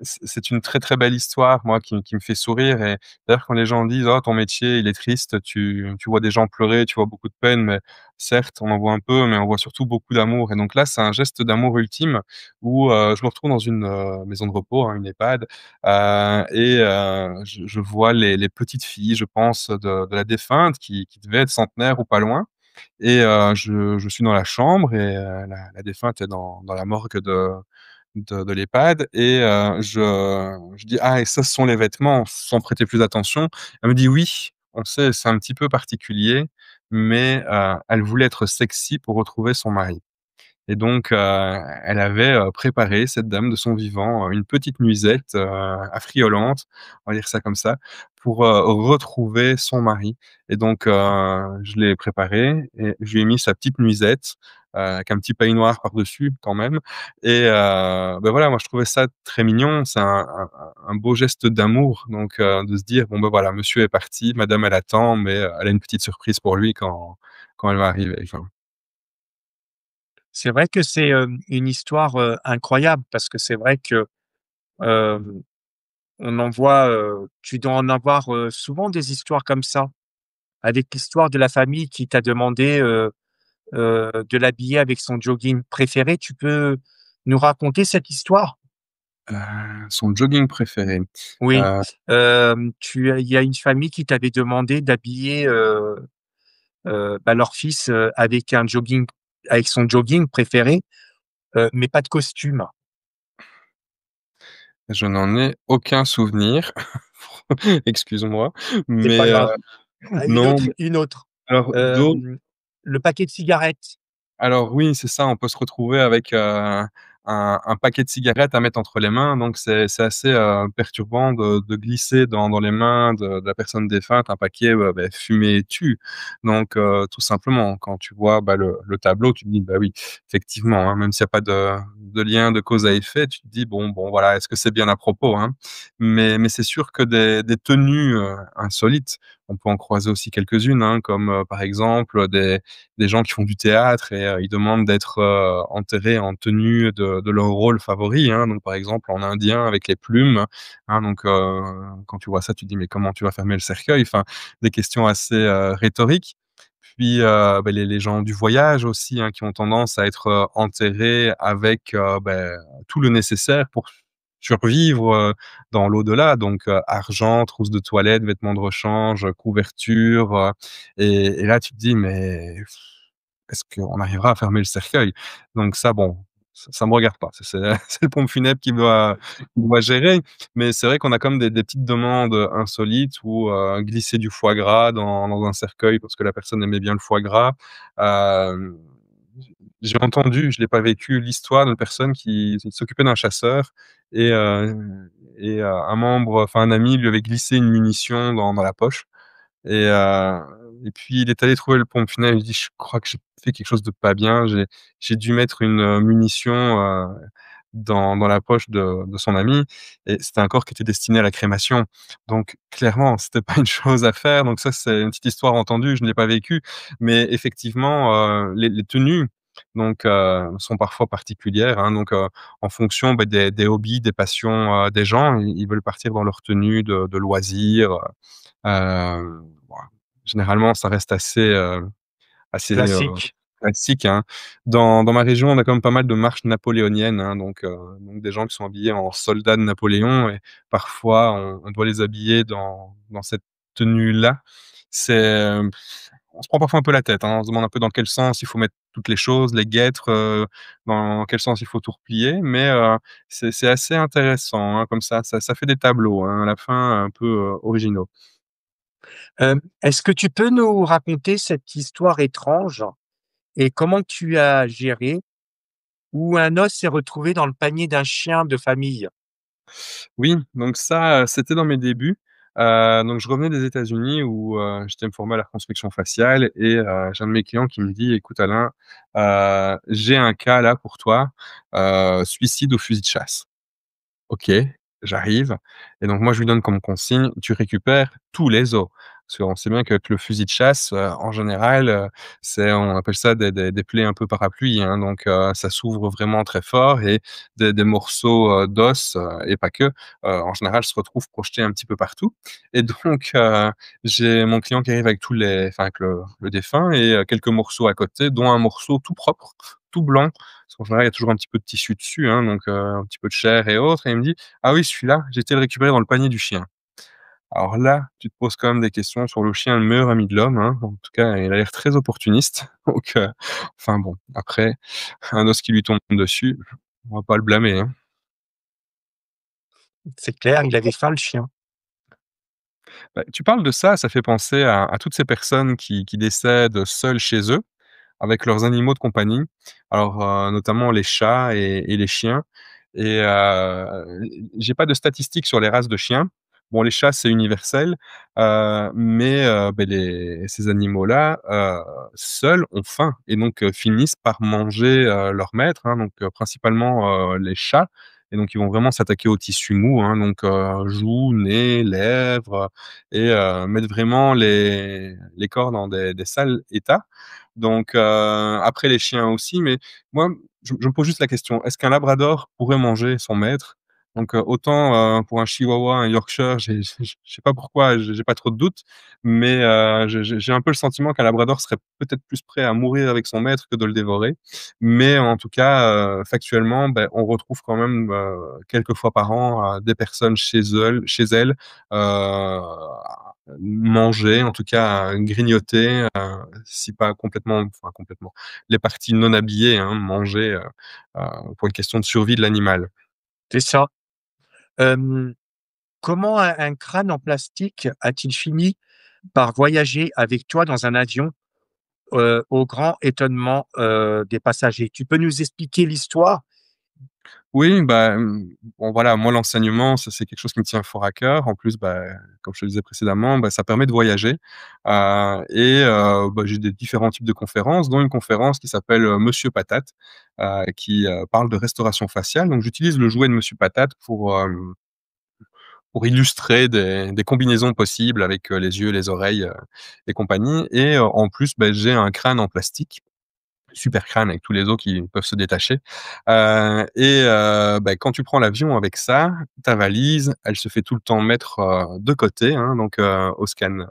c'est une très, très belle histoire, moi, qui me fait sourire et d'ailleurs, quand les gens disent: «Oh, ton métier, il est triste», tu vois des gens pleurer, tu vois beaucoup de peine, mais certes, on en voit un peu, mais on voit surtout beaucoup d'amour et donc là, c'est un geste d'amour ultime où, je me retrouve dans une, maison de repos, hein, une EHPAD, et je vois les petites filles, je pense, de la défunte qui devait être centenaire ou pas loin et je suis dans la chambre et la défunte est dans la morgue de l'EHPAD et je dis: «Ah et ça, ce sont les vêtements», sans prêter plus d'attention. Elle me dit: «Oui, on sait, c'est un petit peu particulier, mais elle voulait être sexy pour retrouver son mari» et donc elle avait, préparé, cette dame de son vivant, une petite nuisette, affriolante, on va dire ça comme ça, pour, retrouver son mari, et donc je l'ai préparée et je lui ai mis sa petite nuisette, avec un petit paille noir par-dessus quand même, et bah, voilà, moi je trouvais ça très mignon. C'est un beau geste d'amour, donc de se dire: «Bon, bah, voilà, monsieur est parti, madame elle attend, mais elle a une petite surprise pour lui quand elle va arriver», enfin. C'est vrai que c'est, une histoire, incroyable parce que c'est vrai que, hem, on en voit, tu dois en avoir, souvent des histoires comme ça, avec l'histoire de la famille qui t'a demandé, de l'habiller avec son jogging préféré. Tu peux nous raconter cette histoire? Son jogging préféré, Oui, heu, il y a une famille qui t'avait demandé d'habiller, bah, leur fils, avec son jogging préféré, mais pas de costume. je n'en ai aucun souvenir, excuse-moi, C'est pas mais grave. Ah, non, une autre, alors d'autres. hem, le paquet de cigarettes. Alors oui, c'est ça, on peut se retrouver avec, un paquet de cigarettes à mettre entre les mains, donc c'est assez, perturbant de glisser dans les mains de la personne défunte un paquet, beh, fumé tue. Donc tout simplement, quand tu vois, bah, le tableau, tu te dis: «Bah oui, effectivement, hein», même s'il y a pas de lien de cause à effet, tu te dis: «Bon, voilà, est-ce que c'est bien à propos?» hein? Mais c'est sûr que des tenues, insolites, on peut en croiser aussi quelques-unes, hein, comme, par exemple, des gens qui font du théâtre et ils demandent d'être, enterrés en tenue de leur rôle favori, hein. Donc par exemple en indien avec les plumes, hein, donc quand tu vois ça, tu te dis: «Mais comment tu vas fermer le cercueil?» Enfin, des questions assez, rhétoriques. Puis, bah, les gens du voyage aussi, hein, qui ont tendance à être, enterrés avec, tout le nécessaire pour survivre, dans l'au-delà. Donc, argent, trousse de toilette, vêtements de rechange, couverture, et là tu te dis: «Mais est-ce qu'on arrivera à fermer le cercueil?» Donc ça, bon, ça me regarde pas. C'est c'est le pompe funèbre qui doit gérer. Mais c'est vrai qu'on a comme des petites demandes, insolites, ou glisser du foie gras dans un cercueil parce que la personne aimait bien le foie gras. Hem, j'ai entendu, je l'ai pas vécu, l'histoire d'une personne qui s'occupait d'un chasseur, et un membre, enfin un ami lui avait glissé une munition dans la poche, et puis il est allé trouver le pompe funèbre, il dit: «Je crois que j'ai fait quelque chose de pas bien, j'ai dû mettre une, munition, dans la poche de son ami», et c'était un corps qui était destiné à la crémation. Donc clairement, c'était pas une chose à faire. Donc ça, c'est une petite histoire entendue, je ne l'ai pas vécue, mais effectivement, les tenues, donc sont parfois particulières, hein. Donc en fonction, bah, des hobbies, des passions, des gens, ils veulent partir dans leur tenue de loisirs, voilà. Généralement, ça reste assez Classique. classique, hein. Dans ma région, on a quand même pas mal de marches napoléoniennes, hein, donc des gens qui sont habillés en soldats de Napoléon, et parfois on doit les habiller dans cette tenue-là. C'est, on se prend parfois un peu la tête, hein. On se demande un peu dans quel sens il faut mettre toutes les choses, les guêtres, dans quel sens il faut tout replier, mais c'est assez intéressant, hein, comme ça fait des tableaux, hein, à la fin un peu, originaux. Est-ce que tu peux nous raconter cette histoire étrange et comment tu as géré où un os s'est retrouvé dans le panier d'un chien de famille? Oui, donc ça, c'était dans mes débuts. Donc je revenais des États-Unis où, j'étais me former à la reconstruction faciale, et j'ai un de mes clients qui me dit: «Écoute Alain, j'ai un cas là pour toi, suicide au fusil de chasse». OK, j'arrive, et donc moi je lui donne comme consigne: «Tu récupères tous les os». Parce qu'on sait bien qu'avec le fusil de chasse, en général, on appelle ça des plaies un peu parapluies, hein, donc ça s'ouvre vraiment très fort, et des morceaux, d'os, et pas que, en général se retrouvent projetés un petit peu partout, et donc j'ai mon client qui arrive avec avec le défunt, et quelques morceaux à côté, dont un morceau tout propre, tout blanc, parce qu'en général il y a toujours un petit peu de tissu dessus, hein, donc un petit peu de chair et autres, et il me dit: «Ah oui, celui-là, j'ai été le récupérer dans le panier du chien». Alors là, tu te poses quand même des questions sur le chien, le meilleur ami de l'homme, hein. En tout cas, il a l'air très opportuniste, donc enfin bon, après, un os qui lui tombe dessus, on va pas le blâmer, hein. C'est clair, il avait faim le chien. Bah, tu parles de ça, ça fait penser à toutes ces personnes qui décèdent seules chez eux. avec leurs animaux de compagnie. Alors, notamment les chats et les chiens et j'ai pas de statistiques sur les races de chiens. Bon, les chats, c'est universel, mais les ces animaux-là, seuls ont faim et donc finissent par manger, leur maître, hein, donc principalement, les chats et donc ils vont vraiment s'attaquer aux tissus mous, hein, donc joues, nez, lèvres et mettre vraiment les corps dans des sales états. Donc après les chiens aussi, mais moi, je me pose juste la question: est-ce qu'un labrador pourrait manger son maître? Donc autant, pour un chihuahua, un yorkshire, je sais pas pourquoi, j'ai pas trop de doutes, mais j'ai un peu le sentiment qu'un labrador serait peut-être plus prêt à mourir avec son maître que de le dévorer. Mais en tout cas, factuellement, on retrouve quand même, quelques fois par an, des personnes chez elles, manger, en tout cas, grignoter, si pas complètement enfin complètement, les parties non habillées, hein, manger, pour une question de survie de l'animal. C'est ça. Hem, Comment un crâne en plastique a-t-il fini par voyager avec toi dans un avion, au grand étonnement, des passagers? Tu peux nous expliquer l'histoire? Oui, bon voilà, moi l'enseignement, ça c'est quelque chose qui me tient fort à cœur. En plus, comme je te le disais précédemment, ça permet de voyager, j'ai des différents types de conférences, dont une conférence qui s'appelle, Monsieur Patate, qui, parle de restauration faciale. Donc j'utilise le jouet de Monsieur Patate pour illustrer des combinaisons possibles avec, les yeux, les oreilles, et compagnie et en plus, j'ai un crâne en plastique super crâne avec tous les os qui peuvent se détacher. Quand tu prends l'avion avec ça, ta valise, elle se fait tout le temps mettre, de côté, hein, donc au scan,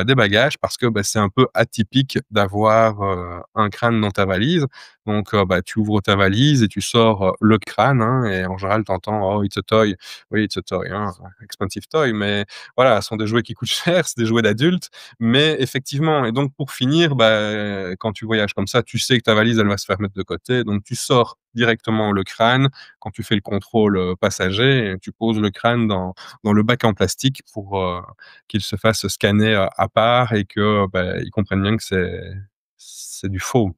des bagages parce que, c'est un peu atypique d'avoir, un crâne dans ta valise. Donc tu ouvres ta valise et tu sors, le crâne, hein et en général tu entends: «Oh, it's a toy». Oui, it's a toy, hein, expensive toy, mais voilà, ce sont des jouets qui coûtent cher, c'est des jouets d'adultes mais effectivement et donc pour finir, quand tu voyages comme ça, tu sais que ta valise, elle va se faire mettre de côté, donc tu sors directement le crâne quand tu fais le contrôle, passager et tu poses le crâne dans le bac en plastique pour, qu'il se fasse scanner, à part et que, ils comprennent bien que c'est du faux.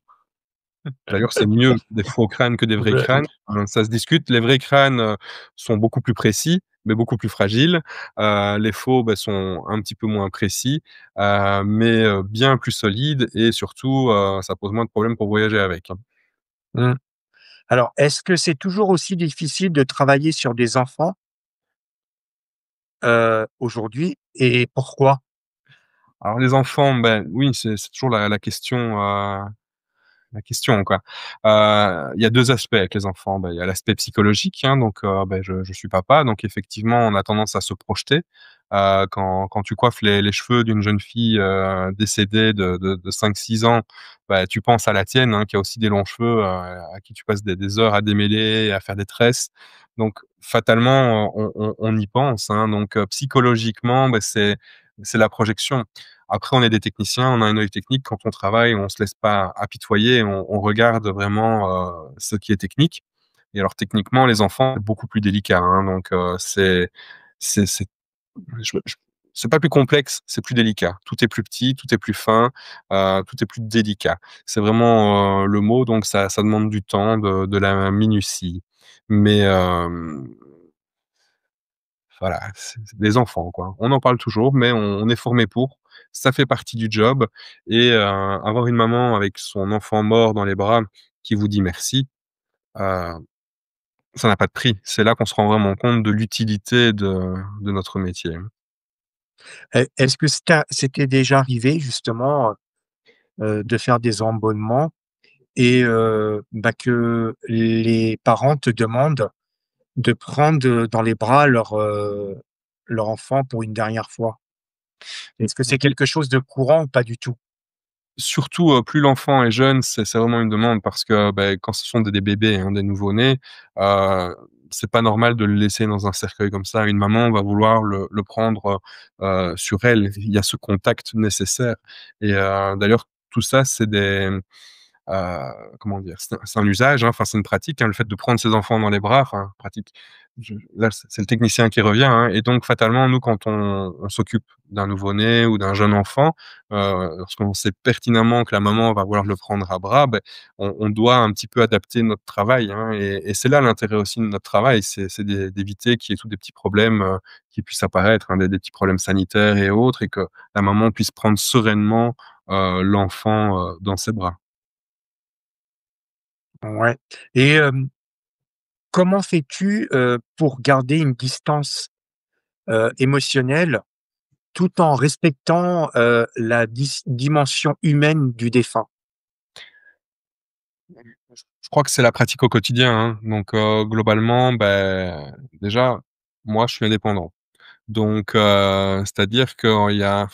D'ailleurs, c'est mieux des faux crânes que des vrais Ouais, crânes, ça se discute. Les vrais crânes, sont beaucoup plus précis, mais beaucoup plus fragiles. Les faux, sont un petit peu moins précis, mais bien plus solides et surtout, ça pose moins de problèmes pour voyager avec, hein. mmh. Alors, est-ce que c'est toujours aussi difficile de travailler sur des enfants, aujourd'hui et pourquoi? Alors les enfants, oui, c'est toujours la question, quoi. Il y a 2 aspects avec les enfants. Il y a l'aspect psychologique, hein, donc je suis papa, donc effectivement, on a tendance à se projeter. Quand tu coiffes les cheveux d'une jeune fille, décédée de 5-6 ans, tu penses à la tienne, hein, qui a aussi des longs cheveux, à qui tu passes des heures à démêler, à faire des tresses. Donc fatalement, on y pense, hein, donc psychologiquement, c'est la projection. Après, on est des techniciens, on a un œil technique. Quand on travaille, on se laisse pas apitoyer, on regarde vraiment, ce qui est technique et alors techniquement, les enfants, c'est beaucoup plus délicat, hein, donc c'est je c'est pas plus complexe, c'est plus délicat. Tout est plus petit, tout est plus fin, tout est plus délicat. C'est vraiment, le mot, donc ça demande du temps, de la minutie. Mais voilà, c'est des enfants, quoi. On en parle toujours, mais on est formé pour. Ça fait partie du job et avoir une maman avec son enfant mort dans les bras qui vous dit merci, heu, ça n'a pas de prix. C'est là qu'on se rend vraiment compte de l'utilité de notre métier. Est-ce que c'était déjà arrivé justement, de faire des embonnements et que les parents te demandent de prendre, dans les bras leur enfant pour une dernière fois? Est-ce que c'est Oui. quelque chose de courant ou pas du tout? Surtout, plus l'enfant est jeune, c'est vraiment une demande parce que, quand ce sont des bébés, hein, des nouveau-nés, heu, c'est pas normal de le laisser dans un cercueil comme ça. Une maman va vouloir le prendre, sur elle. Il y a ce contact nécessaire et d'ailleurs tout ça, c'est des comment dire? C'est un usage, hein, enfin, c'est une pratique, hein, le fait de prendre ses enfants dans les bras, enfin, pratique, je là, c'est le technicien qui revient, hein, et donc fatalement, nous, quand on s'occupe d'un nouveau-né ou d'un jeune enfant, lorsqu'on sait pertinemment que la maman va vouloir le prendre à bras, beh, on doit un petit peu adapter notre travail, hein, et c'est là l'intérêt aussi de notre travail, c'est d'éviter qu'il y ait tous des petits problèmes, qui puissent apparaître, hein, des petits problèmes sanitaires et autres, et que la maman puisse prendre sereinement, l'enfant, dans ses bras. Ouais, et comment fais-tu, pour garder une distance, émotionnelle, tout en respectant, la dimension humaine du défunt? Je crois que c'est la pratique au quotidien, hein, donc globalement, déjà, moi, je suis indépendant, donc c'est-à-dire qu'il y a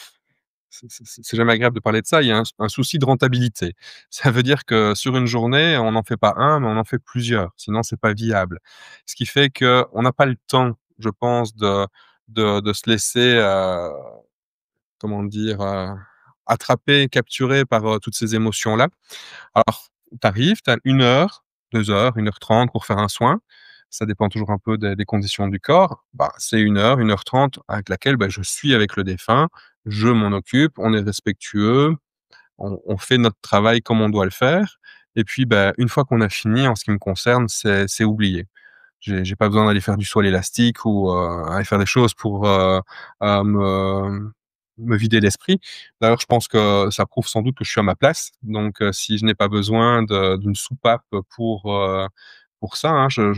c'est jamais agréable de parler de ça, il y a un souci de rentabilité. Ça veut dire que sur une journée, on n'en fait pas un, mais on en fait plusieurs, sinon c'est pas viable. Ce qui fait qu'on n'a pas le temps, je pense, de se laisser, comment dire? Attraper, capturer par, toutes ces émotions-là. Alors, tu arrives, tu as 1 heure, 2 heures, 1 h 30 pour faire un soin. Ça dépend toujours un peu des conditions du corps. Bah, c'est 1 heure, 1 h 30 avec laquelle, je suis avec le défunt, je m'en occupe, on est respectueux, on fait notre travail comme on doit le faire, et puis, une fois qu'on a fini, en ce qui me concerne, c'est oublié. J'ai pas besoin d'aller faire du saut à l'élastique ou, aller faire des choses pour, me vider l'esprit. D'ailleurs, je pense que ça prouve sans doute que je suis à ma place. Donc, si je n'ai pas besoin d'une soupape pour ça, hein, je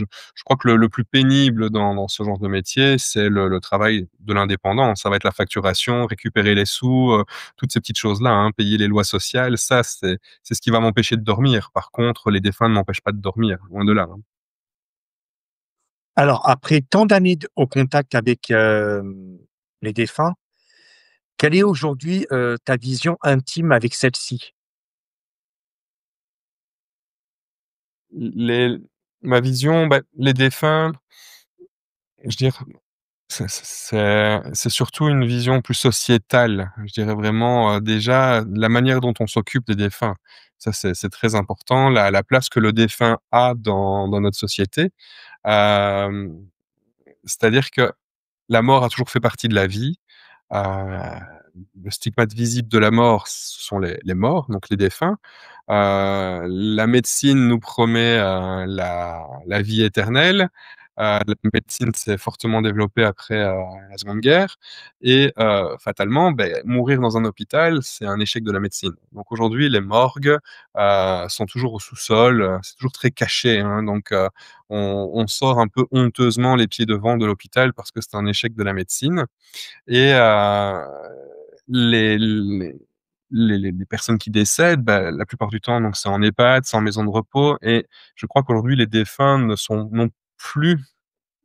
crois que le plus pénible dans ce genre de métier, c'est le travail de l'indépendant. Ça va être la facturation, récupérer les sous, toutes ces petites choses-là, hein, payer les lois sociales. Ça, c'est ce qui va m'empêcher de dormir. Par contre, les défunts ne m'empêchent pas de dormir, loin de là, hein. Alors après tant d'années au contact avec, les défunts, quelle est aujourd'hui, ta vision intime avec celle-ci? Les Ma vision, les défunts, je dirais, c'est surtout une vision plus sociétale. Je dirais vraiment, déjà, la manière dont on s'occupe des défunts. Ça, c'est très important. La place que le défunt a dans notre société. Hem, C'est-à-dire que la mort a toujours fait partie de la vie. Heu, le stigmate visible de la mort, ce sont les morts, donc les défunts. La médecine nous promet, la vie éternelle. La médecine s'est fortement développée après, la Seconde Guerre, et fatalement, mourir dans un hôpital, c'est un échec de la médecine. Donc aujourd'hui, les morgues, sont toujours au sous-sol, c'est toujours très caché, hein, donc on sort un peu honteusement les pieds devant de l'hôpital parce que c'est un échec de la médecine, et les les les personnes qui décèdent, la plupart du temps, donc c'est en EHPAD, c'est en maison de repos, et je crois qu'aujourd'hui les défunts non plus,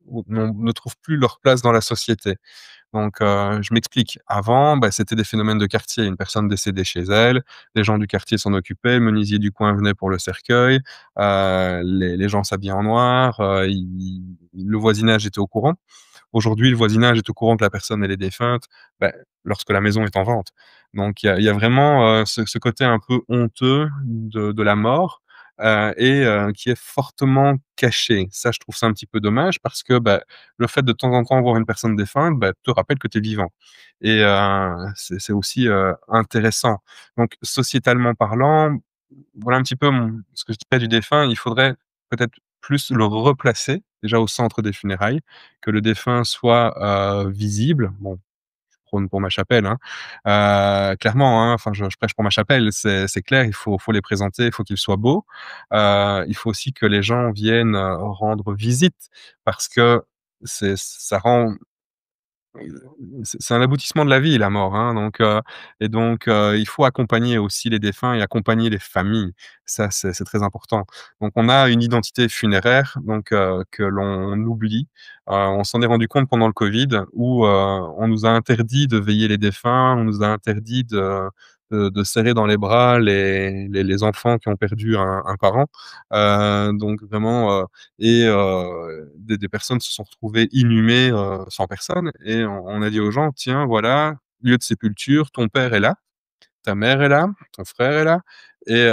ou ne trouvent plus leur place dans la société. Donc je m'explique. Avant, c'était des phénomènes de quartier. Une personne décédait chez elle, les gens du quartier s'en occupaient, le menuisier du coin venait pour le cercueil, les gens s'habillaient en noir, le voisinage était au courant. Aujourd'hui, le voisinage est au courant que la personne, elle est défunte, bah, lorsque la maison est en vente. Donc il y a vraiment, ce côté un peu honteux de la mort, qui est fortement caché. Ça, je trouve ça un petit peu dommage parce que, le fait de temps en temps voir une personne défunte, te rappelle que tu es vivant, et c'est aussi, intéressant. Donc sociétalement parlant, voilà un petit peu ce que je dirais du défunt. Il faudrait peut-être plus le replacer, déjà au centre des funérailles, que le défunt soit, visible. Bon, je prône pour ma chapelle, hein, clairement, hein, enfin je prêche pour ma chapelle, c'est clair, il faut les présenter, il faut qu'ils soient beaux. Il faut aussi que les gens viennent, rendre visite, parce que ça rend c'est un aboutissement de la vie, la mort, hein, donc il faut accompagner aussi les défunts et accompagner les familles. Ça, c'est très important. Donc on a une identité funéraire, donc que l'on oublie. On s'en est rendu compte pendant le covid où, on nous a interdit de veiller les défunts, on nous a interdit de serrer dans les bras les enfants qui ont perdu un parent. Donc vraiment, des personnes se sont retrouvées inhumées, sans personne, et on a dit aux gens: «Tiens, voilà, lieu de sépulture, ton père est là, ta mère est là, ton frère est là, et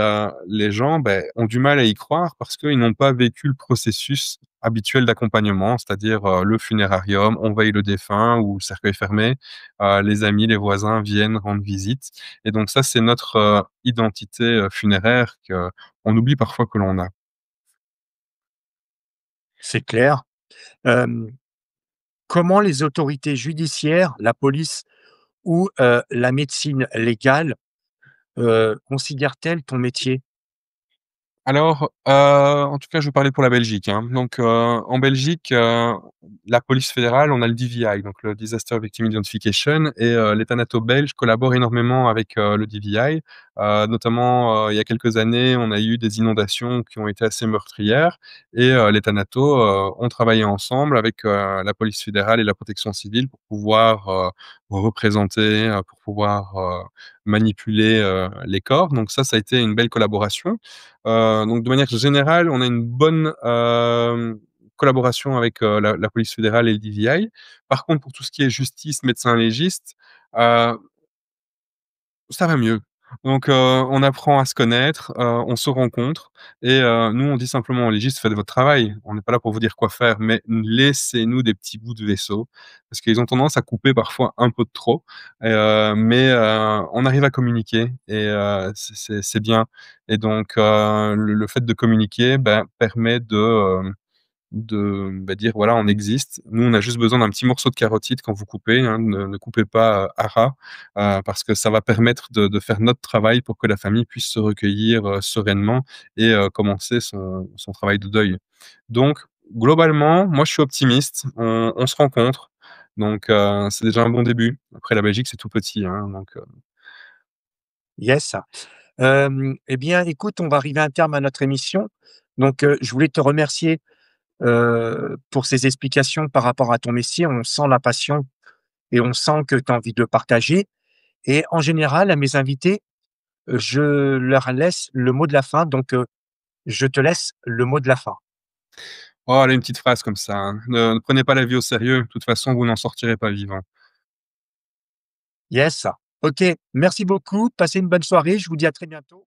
les gens, beh, ont du mal à y croire parce qu'ils n'ont pas vécu le processus habituel d'accompagnement, c'est-à-dire, le funérarium, on veille le défunt ou le cercueil fermé, les amis, les voisins viennent rendre visite et donc ça, c'est notre, identité, funéraire qu'on oublie parfois que l'on a. C'est clair. Hem, Comment les autorités judiciaires, la police ou la médecine légale, considèrent-elles ton métier? Alors, en tout cas, je vais parler pour la Belgique, hein. Donc, en Belgique, la police fédérale, on a le DVI, donc le Disaster Victim Identification et l'État NATO belge collabore énormément avec, le DVI. Notamment, il y a quelques années, on a eu des inondations qui ont été assez meurtrières et l'État NATO, ont travaillé ensemble avec, la police fédérale et la protection civile pour pouvoir, représenter, pour pouvoir, manipuler, les corps. Donc ça a été une belle collaboration. Donc de manière générale, on a une bonne, collaboration avec, la police fédérale et le DVI. Par contre, pour tout ce qui est justice, médecin légiste, heu, ça va mieux. Donc on apprend à se connaître, on se rencontre et nous, on dit simplement aux légistes: «Faites votre travail, on n'est pas là pour vous dire quoi faire, mais laissez-nous des petits bouts de vaisseau». Parce qu'ils ont tendance à couper parfois un peu de trop mais on arrive à communiquer et c'est bien et donc le fait de communiquer, ben, permet de dire: «Voilà, on existe. Nous, on a juste besoin d'un petit morceau de carotide quand vous coupez, hein, ne coupez pas, à ras», parce que ça va permettre de faire notre travail pour que la famille puisse se recueillir, sereinement et commencer son travail de deuil. Donc globalement, moi, je suis optimiste. On se rencontre, donc c'est déjà un bon début. Après la Belgique, c'est tout petit, hein, donc Yes. Eh bien, écoute, on va arriver à un terme à notre émission. Donc, je voulais te remercier, pour ces explications par rapport à ton métier. On sent la passion et on sent que tu as envie de partager et en général, à mes invités, je leur laisse le mot de la fin. Donc, je te laisse le mot de la fin. oh, allez, une petite phrase comme ça, hein: «Ne prenez pas la vie au sérieux, de toute façon, vous n'en sortirez pas vivant». Yes. OK, merci beaucoup. Passez une bonne soirée. Je vous dis à très bientôt.